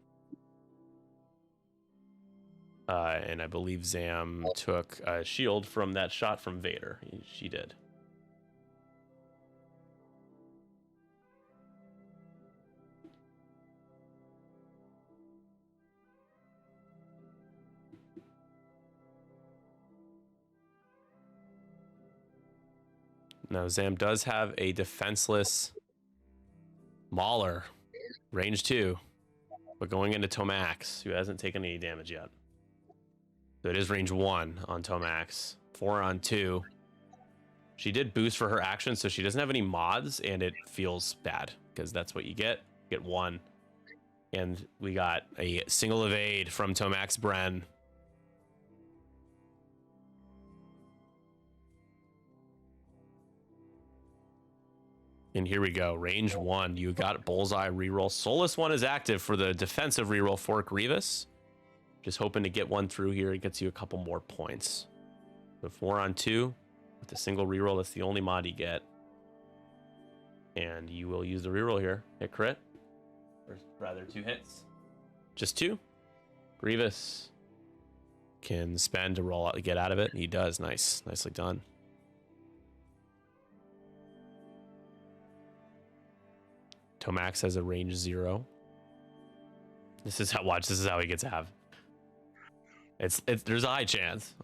And I believe Zam took a shield from that shot from Vader. She did. Now, Zam does have a defenseless Mauler, range 2, but going into Tomax, who hasn't taken any damage yet. So it is range 1 on Tomax, 4 on 2. She did boost for her action, so she doesn't have any mods, and it feels bad, because that's what you get. You get 1. And we got a single evade from Tomax Bren. And here we go, range 1. You got bullseye reroll. Soulless 1 is active for the defensive reroll for Grievous. Just hoping to get one through here. It gets you a couple more points. So 4 on 2 with a single reroll. That's the only mod you get. And you will use the reroll here. Hit crit. Or rather 2 hits. Just 2. Grievous can spend to roll out, get out of it. He does. Nice. Nicely done. Tomax has a range 0. This is how he gets half. There's a high chance.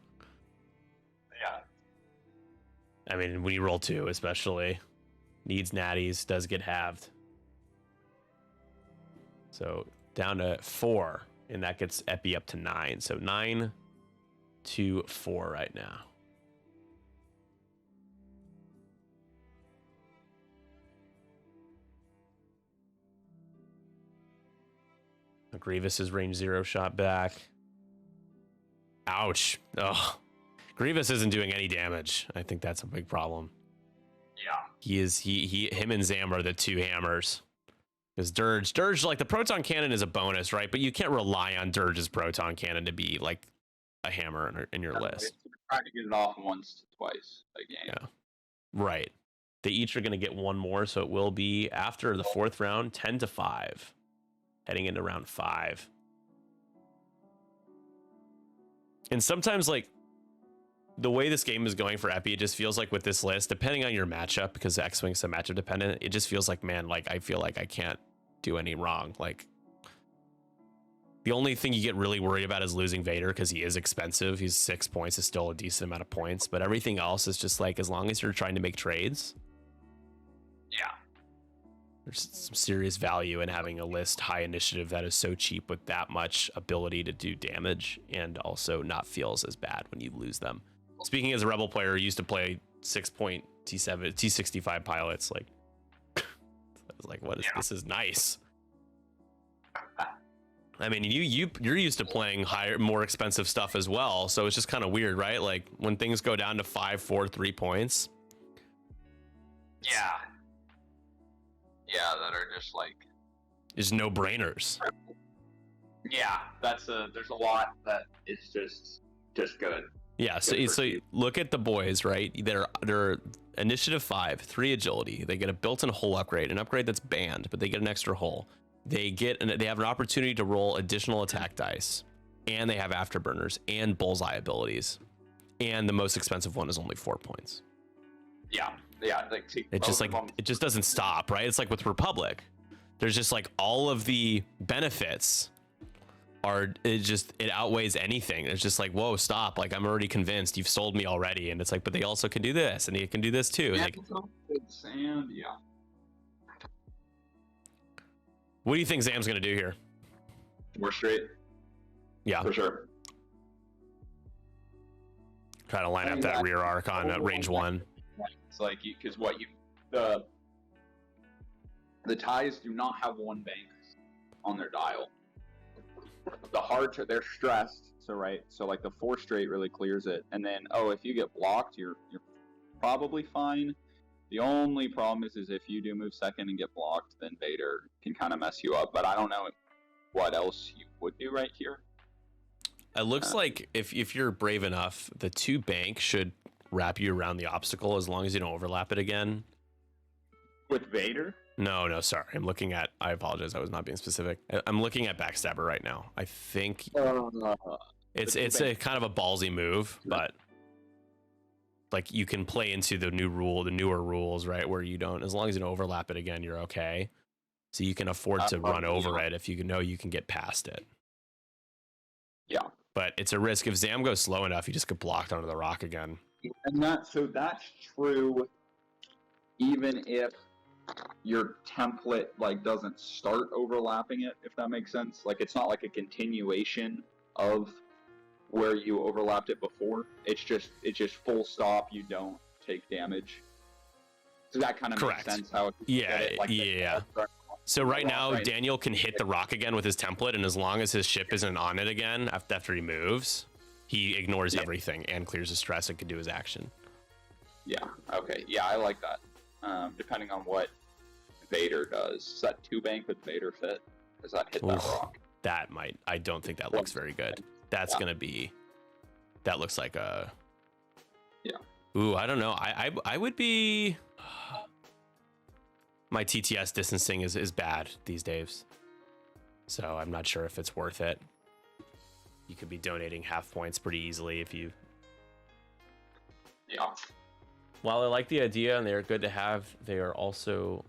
Yeah. I mean, when you roll 2, especially, needs natties, does get halved. So down to 4, and that gets Epi up to 9. So 9 to 4 right now. Grievous is range 0 shot back. Ouch. Oh, Grievous isn't doing any damage. I think that's a big problem. Yeah. Him and Zam are the 2 hammers. Because Dirge, like the proton cannon is a bonus, right? But you can't rely on Dirge's proton cannon to be like a hammer in your list. Trying to get it off once to twice a game. Yeah. Right. They each are going to get 1 more, so it will be after the 4th round, 10 to 5. Heading into round 5. And sometimes, like, the way this game is going for Epi, it just feels like with this list, depending on your matchup, because X-Wing's so matchup dependent, it just feels like, man, like, I feel like I can't do any wrong. Like, the only thing you get really worried about is losing Vader, because he is expensive. He's 6 points, is still a decent amount of points. But everything else is just like, as long as you're trying to make trades. Yeah. There's some serious value in having a list high initiative that is so cheap with that much ability to do damage and also not feels as bad when you lose them. Speaking as a Rebel player who used to play 6-point T65 pilots, like, I was like, what is this? Is nice. I mean, you're used to playing higher, more expensive stuff as well, so it's just kind of weird, right? Like when things go down to 5, 4, 3 points. Yeah. Yeah, that are just like, there's no brainers. Yeah, there's a lot that is just good. Yeah, so look at the boys, right? They're initiative 5, 3 agility. They get a built-in hull upgrade, an upgrade that's banned, but they get an extra hull. They have an opportunity to roll additional attack dice, and they have afterburners and bullseye abilities, and the most expensive one is only 4 points. Yeah, like it just doesn't stop, right? It's like with Republic, there's just like all of the benefits it outweighs anything. It's just like, whoa, stop! Like I'm already convinced, you've sold me already, and it's like, but they also can do this, and they can do this too. Yeah, like, sand, yeah. What do you think Zam's gonna do here? 4 straight. Yeah, for sure. Try to line up that rear arc on range 1. It's like because the ties do not have 1 bank on their dial. They're stressed, so like the 4 straight really clears it, and then if you get blocked, you're probably fine. The only problem is if you do move second and get blocked, then Vader can kind of mess you up. But I don't know what else you would do right here. It looks like if you're brave enough, the 2 bank should wrap you around the obstacle as long as you don't overlap it again. With Vader? No, sorry. I'm looking at. I apologize. I was not being specific. I'm looking at Backstabber right now. I think it's a kind of a ballsy move, but like you can play into the newer rules, right? Where you don't, as long as you don't overlap it again, you're okay. So you can afford to run over it if you know you can get past it. Yeah. But it's a risk. If Zam goes slow enough, you just get blocked onto the rock again. And that's true even if your template like doesn't start overlapping it, if that makes sense. Like it's not like a continuation of where you overlapped it before. It's just full stop, you don't take damage. So that kind of makes sense how it yeah. So right now, Daniel can hit the rock again with his template, and as long as his ship isn't on it again after he moves, he ignores everything and clears his stress and can do his action. Yeah, okay. Yeah, I like that. Depending on what Vader does. Does that 2 bank with Vader fit? Does that hit that rock? That might. I don't think that looks very good. That's going to be... That looks like a... Yeah. Ooh, I don't know. I would be... My TTS distancing is bad these days. So I'm not sure if it's worth it. You could be donating half points pretty easily if you... Yeah. While I like the idea and they are good to have, they are also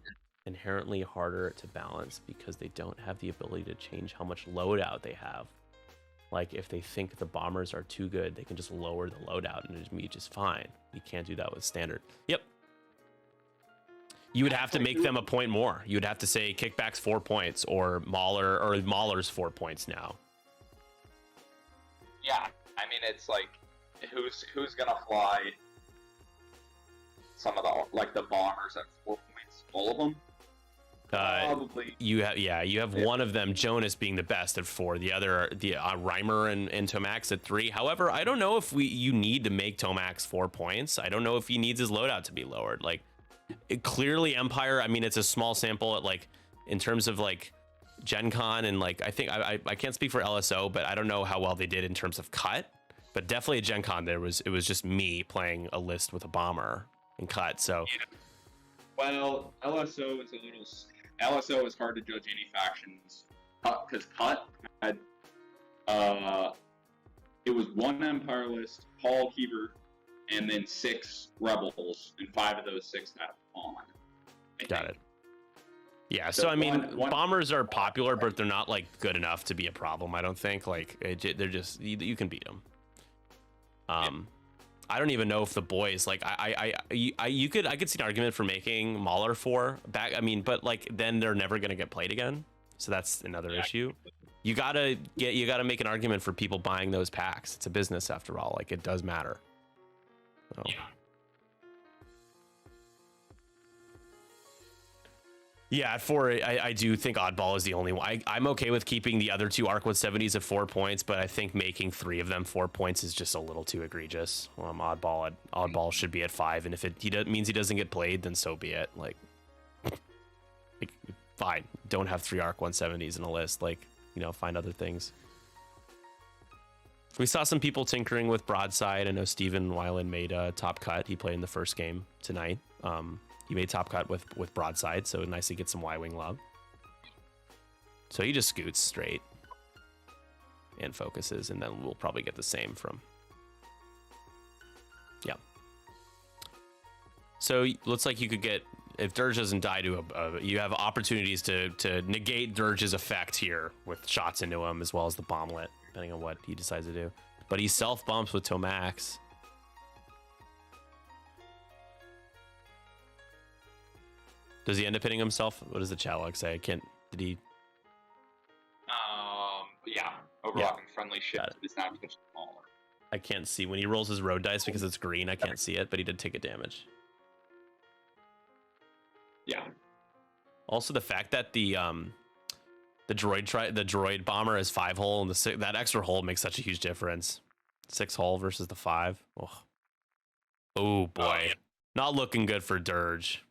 inherently harder to balance because they don't have the ability to change how much loadout they have. Like if they think the bombers are too good, they can just lower the loadout and it'd be just fine. You can't do that with standard. Yep. You would have to make them a point more. You would have to say kickbacks 4 points or Mauler's 4 points now. Yeah, I mean it's like who's gonna fly some of the bombers at 4 points? All of them? Probably. You have one of them, Jonas, being the best at 4. The other, Reimer and Tomax at 3. However, I don't know if you need to make Tomax 4 points. I don't know if he needs his loadout to be lowered. Like, clearly Empire, I mean, it's a small sample at like, in terms of like Gen Con and like, I think, I can't speak for LSO, but I don't know how well they did in terms of cut. But definitely at Gen Con, it was just me playing a list with a bomber and cut, so. Yeah. Well, LSO is hard to judge any factions because Cut had it was 1 Empire list, Paul Keever, and then 6 Rebels, and 5 of those 6 had on. Got it. Yeah, so I mean, bombers are popular, but they're not like good enough to be a problem. I don't think like they're just you can beat them. I don't even know if the boys like I could see an argument for making Mauler 4 back. I mean, but like then they're never gonna get played again, so that's another issue. You gotta make an argument for people buying those packs. It's a business after all. Like it does matter. So. Yeah, at 4, I do think Oddball is the only one. I'm okay with keeping the other 2 Arc 170s at 4 points, but I think making 3 of them 4 points is just a little too egregious. Oddball should be at 5, and if it means he doesn't get played, then so be it. Like fine, don't have 3 Arc 170s in a list. Like, find other things. We saw some people tinkering with Broadside. I know Steven Weiland made a top cut. He played in the first game tonight. He made top cut with Broadside, so nice to get some Y-Wing love. So he just scoots straight and focuses, and then we'll probably get the same from... Yeah. So looks like you could get... If Dirge doesn't die to you have opportunities to negate Dirge's effect here with shots into him, as well as the bomblet, depending on what he decides to do. But he self-bumps with Tomax. Does he end up hitting himself? What does the chat log say? Did he? Yeah. Overlapping friendly ship is not just smaller. I can't see when he rolls his road dice because it's green. I can't see it, but he did take a damage. Yeah. Also, the fact that the droid bomber is 5 hull and that extra hull makes such a huge difference. 6 hull versus the 5. Oh boy, not looking good for Dirge.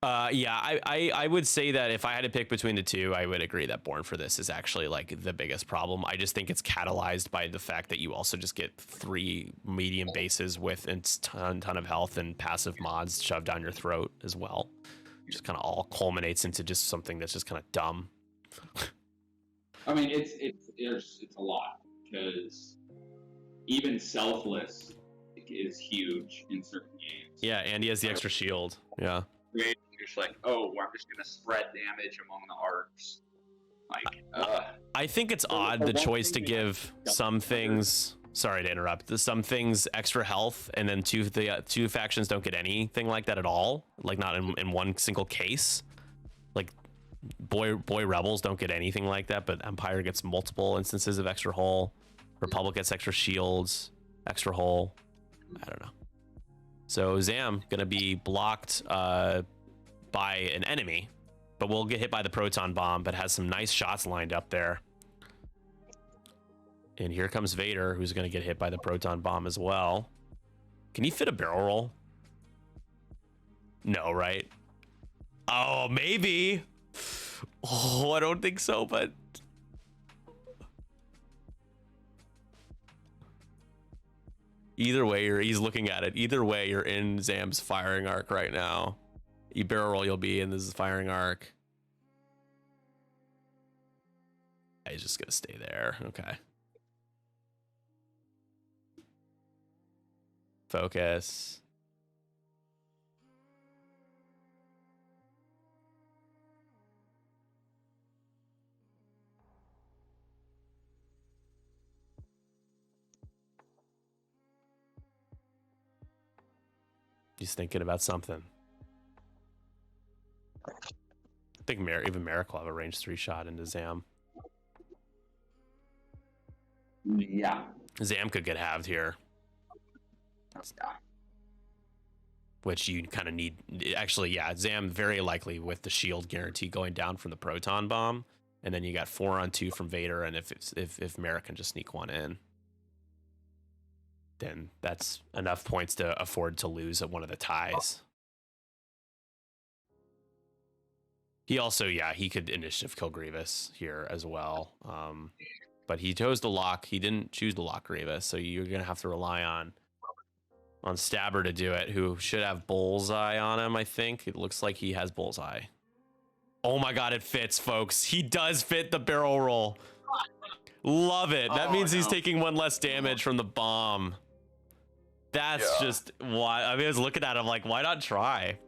Yeah, I would say that if I had to pick between the two, I would agree that Born for this is actually like the biggest problem. I just think it's catalyzed by the fact that you also just get 3 medium bases with a ton of health and passive mods shoved down your throat as well. Just kind of all culminates into just something that's just kind of dumb. I mean, it's a lot because even selfless is huge in certain games. Yeah, and he has the extra shield. Yeah. You're just like, oh, I'm just gonna spread damage among the arcs. Like, I think it's odd the choice to give some things. Sorry to interrupt. Some things extra health, and then two factions don't get anything like that at all. Like not in one single case. Like boy rebels don't get anything like that, but Empire gets multiple instances of extra hull. Republic gets extra shields, extra hull. I don't know. So Zam gonna be blocked by an enemy, but will get hit by the proton bomb, but has some nice shots lined up there. And here comes Vader, who's gonna get hit by the proton bomb as well. Can he fit a barrel roll? No, right? Oh, maybe. Oh, I don't think so, but either way, he's looking at it. Either way, you're in Zam's firing arc right now. You barrel roll, you'll be in this firing arc. He's just gonna stay there. Okay. Focus. He's thinking about something. I think even Merrick will have a range 3 shot into Zam. yeah. Zam could get halved here, Yeah. which you kind of need. Actually, yeah, Zam very likely with the shield guarantee going down from the proton bomb, and then you got 4-on-2 from Vader, and if Merrick can just sneak one in, then that's enough points to afford to lose at one of the ties. He also, yeah, he could initiative kill Grievous here as well. But he chose to lock. He didn't choose to lock Grievous, so you're gonna have to rely on Stabber to do it, who should have Bullseye on him. I think it looks like he has Bullseye. Oh my God, it fits, folks. He does fit the barrel roll. Love it. That means he's taking 1 less damage from the bomb. That's just why. I mean, I was looking at him like, why not try?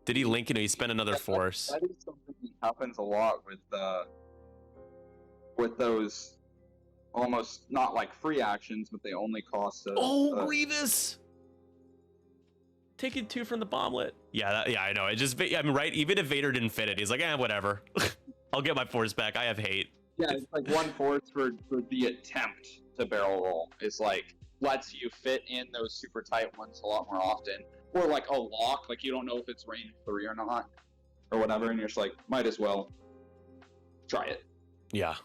Did he link it? He spent another force. That is something that happens a lot with those almost not like free actions, but they only cost. Grievous! Taking 2 from the bomblet. Yeah, I know. It just, I mean, right? Even if Vader didn't fit it, he's like, whatever. I'll get my force back. I have hate. Yeah, it's like 1 force for the attempt to barrel roll. It's like lets you fit in those super tight ones a lot more often. Or like a lock, like you don't know if it's range 3 or not, or whatever, and you're just like, might as well try it. Yeah.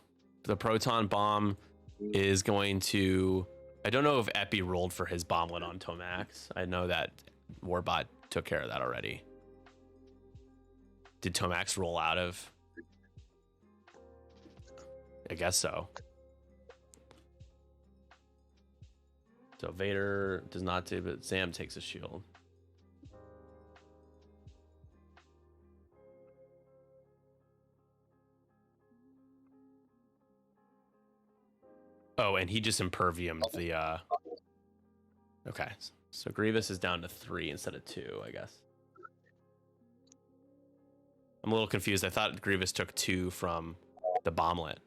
The proton bomb is going to, I don't know if Epi rolled for his bomblet on Tomax. I know that Warbot took care of that already. Did Tomax roll out of? I guess so. So Vader does not do, but Zam takes a shield. Oh, and he just imperviumed the, okay. So Grievous is down to 3 instead of 2, I guess. I'm a little confused. I thought Grievous took 2 from the bomblet.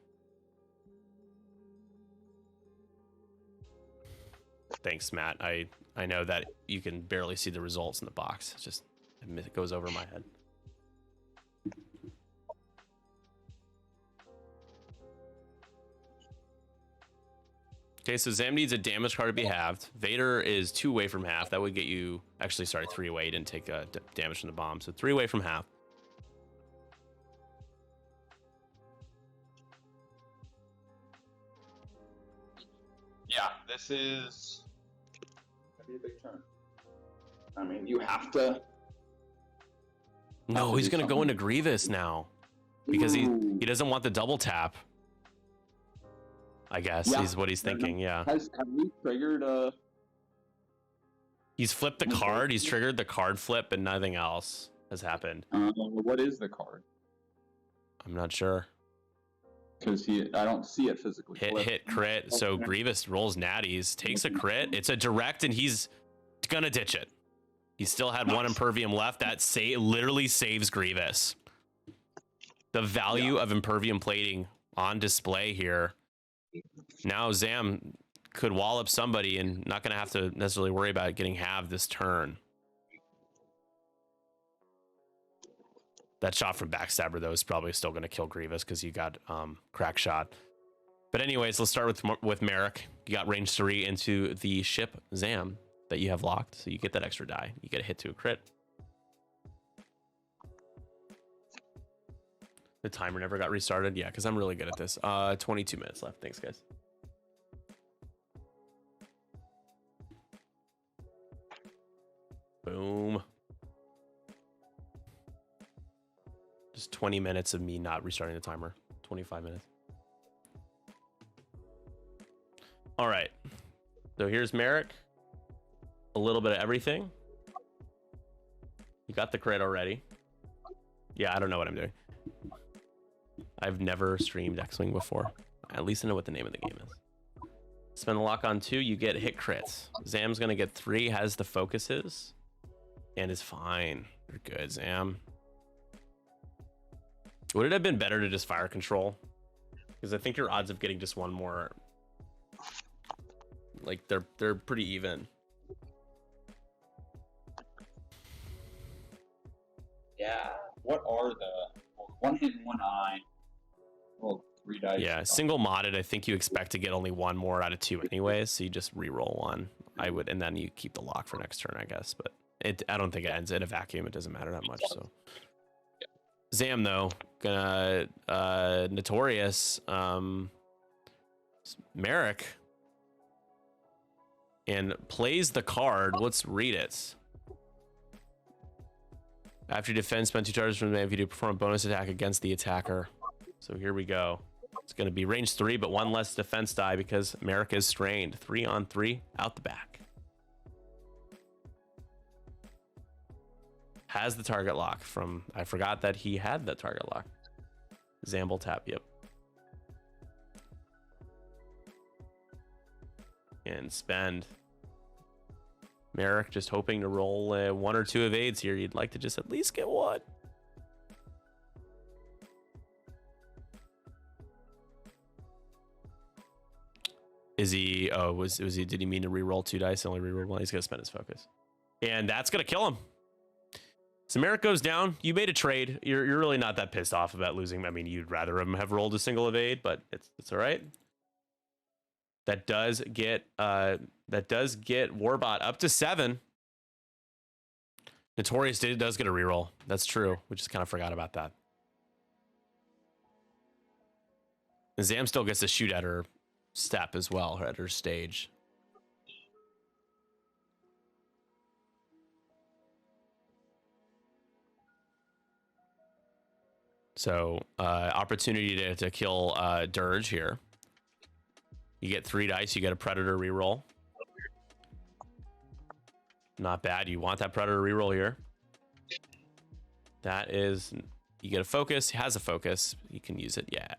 Thanks, Matt. I know that you can barely see the results in the box. It's just, it goes over my head. Okay, so Zam needs a damage card to be halved. Vader is 2 away from half. That would get you, actually, sorry, 3 away. He didn't take damage from the bomb. So 3 away from half. Yeah, this is gonna be a big turn. I mean, you have to No, he's gonna go into Grievous now because he doesn't want the double tap. I guess is what he's thinking. Yeah. Have we triggered He's flipped the card. He's triggered the card flip, but nothing else has happened. what is the card? I'm not sure. Because I don't see it physically. Hit crit. So Grievous rolls natties, takes a crit. It's a direct, and he's gonna ditch it. He still had one Impervium left. That literally saves Grievous. The value of Impervium plating on display here. Now Zam could wallop somebody and not going to have to necessarily worry about getting halved this turn. That shot from Backstabber, though, is probably still going to kill Grievous because you got crack shot. But anyways, let's start with Merrick. You got range 3 into the ship Zam that you have locked, so you get that extra die. You get a hit to a crit. The timer never got restarted. Yeah, because I'm really good at this. 22 minutes left. Thanks, guys. Boom. Just 20 minutes of me not restarting the timer. 25 minutes. All right. So here's Merrick. A little bit of everything. You got the crit already. Yeah, I don't know what I'm doing. I've never streamed X-Wing before. At least I know what the name of the game is. Spend the lock on 2, you get hit crits. Zam's gonna get 3, has the focuses, and is fine. You're good, Zam. Would it have been better to just fire control? Because I think your odds of getting just one more, like they're pretty even. Yeah. What are the one hit and one eye? Well, 3 dice. Yeah, single modded. I think you expect to get only one more out of 2 anyways, so you just re-roll 1. I would, and then you keep the lock for next turn, I guess. But I don't think it ends in a vacuum. It doesn't matter that much. So Zam though, gonna Notorious Merrick and plays the card. Let's read it. After you defend, spend 2 charges from the if you do perform a bonus attack against the attacker. So here we go. It's going to be range 3, but 1 less defense die because Merrick is strained. 3 on 3 out the back. Has the target lock from, I forgot that he had the target lock. Zamble tap, yep. And spend. Merrick just hoping to roll 1 or 2 evades here. You'd like to just at least get 1. Is he? Oh, was he? Did he mean to re-roll 2 dice? Only re-roll 1. He's gonna spend his focus, and that's gonna kill him. So Merrick goes down. You made a trade. You're really not that pissed off about losing. I mean, you'd rather him have rolled a single evade, but it's all right. That does get Warbot up to 7. Notorious does get a reroll. That's true. We just kind of forgot about that. And Zam still gets to shoot at her step as well, or at her stage. So opportunity to kill Dirge here. You get 3 dice, you get a Predator reroll. Not bad. You want that Predator reroll here. That is, you get a focus. He has a focus. You can use it. Yeah.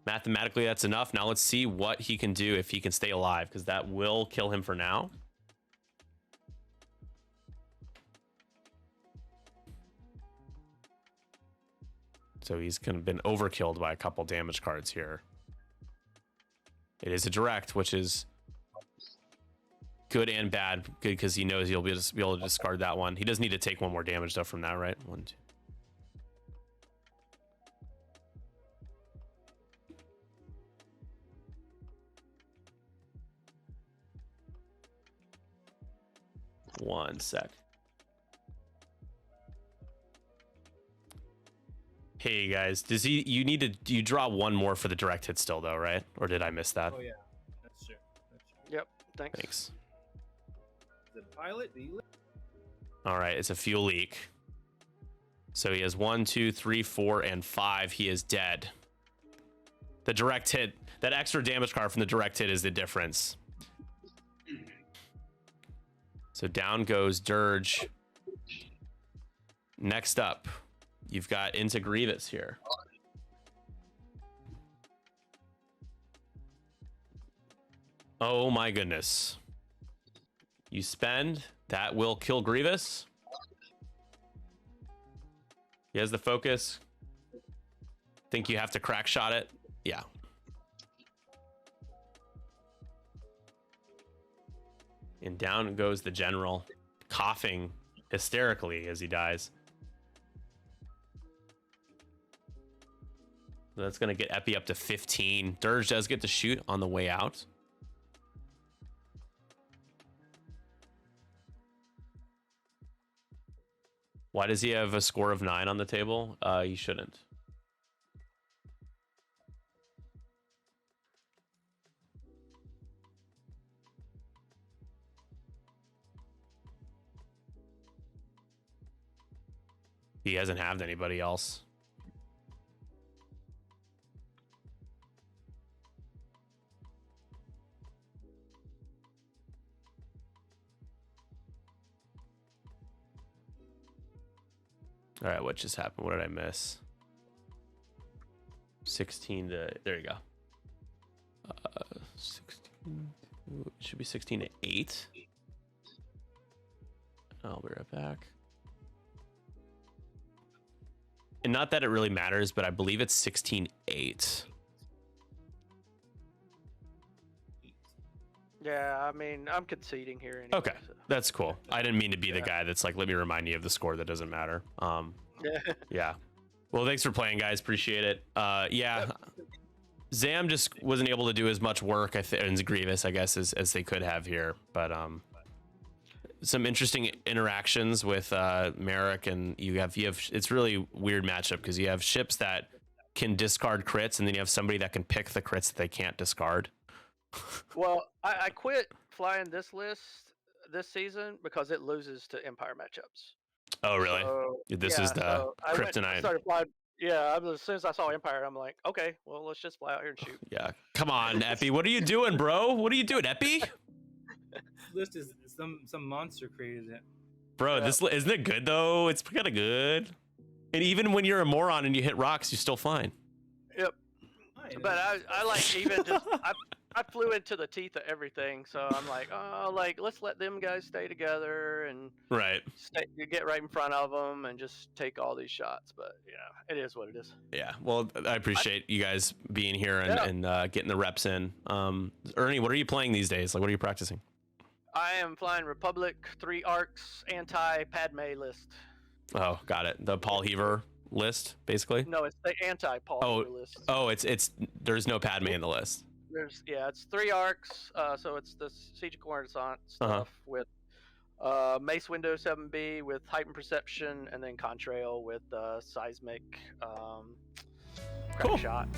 Mathematically, that's enough. Now let's see what he can do if he can stay alive, because that will kill him for now. So he's kind of been overkilled by a couple damage cards here. It is a direct, which is good and bad. Good because he knows he'll be able to discard that one. He does need to take 1 more damage though from that, right? 1, 2. One sec. Hey guys, does he? You need to. You draw 1 more for the direct hit still though, right? Or did I miss that? Oh yeah, that's true. Yep. Thanks. Thanks. The pilot, the All right, it's a fuel leak. So he has 1, 2, 3, 4, and 5. He is dead. The direct hit, that extra damage card from the direct hit is the difference. So down goes Dirge. Next up, you've got into Grievous here. Oh my goodness. You spend, that will kill Grievous. He has the focus. Think you have to crack shot it? Yeah. And down goes the general, coughing hysterically as he dies. That's going to get Epi up to 15. Dirge does get to shoot on the way out. Why does he have a score of 9 on the table? He shouldn't. He hasn't halved anybody else. All right, what just happened? What did I miss? 16 to, there you go. 16, it should be 16 to 8. I'll be right back. And not that it really matters, but I believe it's 16-8. Yeah, I mean, I'm conceding here anyway. Okay, so. that's cool. I didn't mean to be the guy that's like, let me remind you of the score that doesn't matter. Yeah. Well, thanks for playing, guys. Appreciate it. Yeah. Zam just wasn't able to do as much work, and Grievous, I guess, as they could have here. But some interesting interactions with Merrick, and you have it's really weird matchup because you have ships that can discard crits, and then you have somebody that can pick the crits that they can't discard. Well, I quit flying this list this season because it loses to Empire matchups. Oh, really? So, This is the kryptonite. I started flying. Yeah, as soon as I saw Empire, I'm like, okay, well, let's just fly out here and shoot. Yeah, come on, Epi. What are you doing, bro? What are you doing, Epi? This list is some monster created it. Bro, this isn't it good though? It's kind of good. And even when you're a moron and you hit rocks, you're still fine. Yep. But I like even just I flew into the teeth of everything, so I'm like, oh, like let's let them guys stay together and you get right in front of them and just take all these shots. But yeah, it is what it is. Yeah. Well, I appreciate you guys being here and getting the reps in. Ernie, what are you playing these days? Like, what are you practicing? I am flying Republic 3 Arcs anti-Padme list. Oh, got it. The Paul Heaver list, basically. No, it's the anti-Paul Heaver list. Oh, it's there's no Padme in the list. It's 3 arcs, so it's the Siege of Coruscant stuff with Mace Window 7B with heightened perception, and then Contrail with seismic crack shot.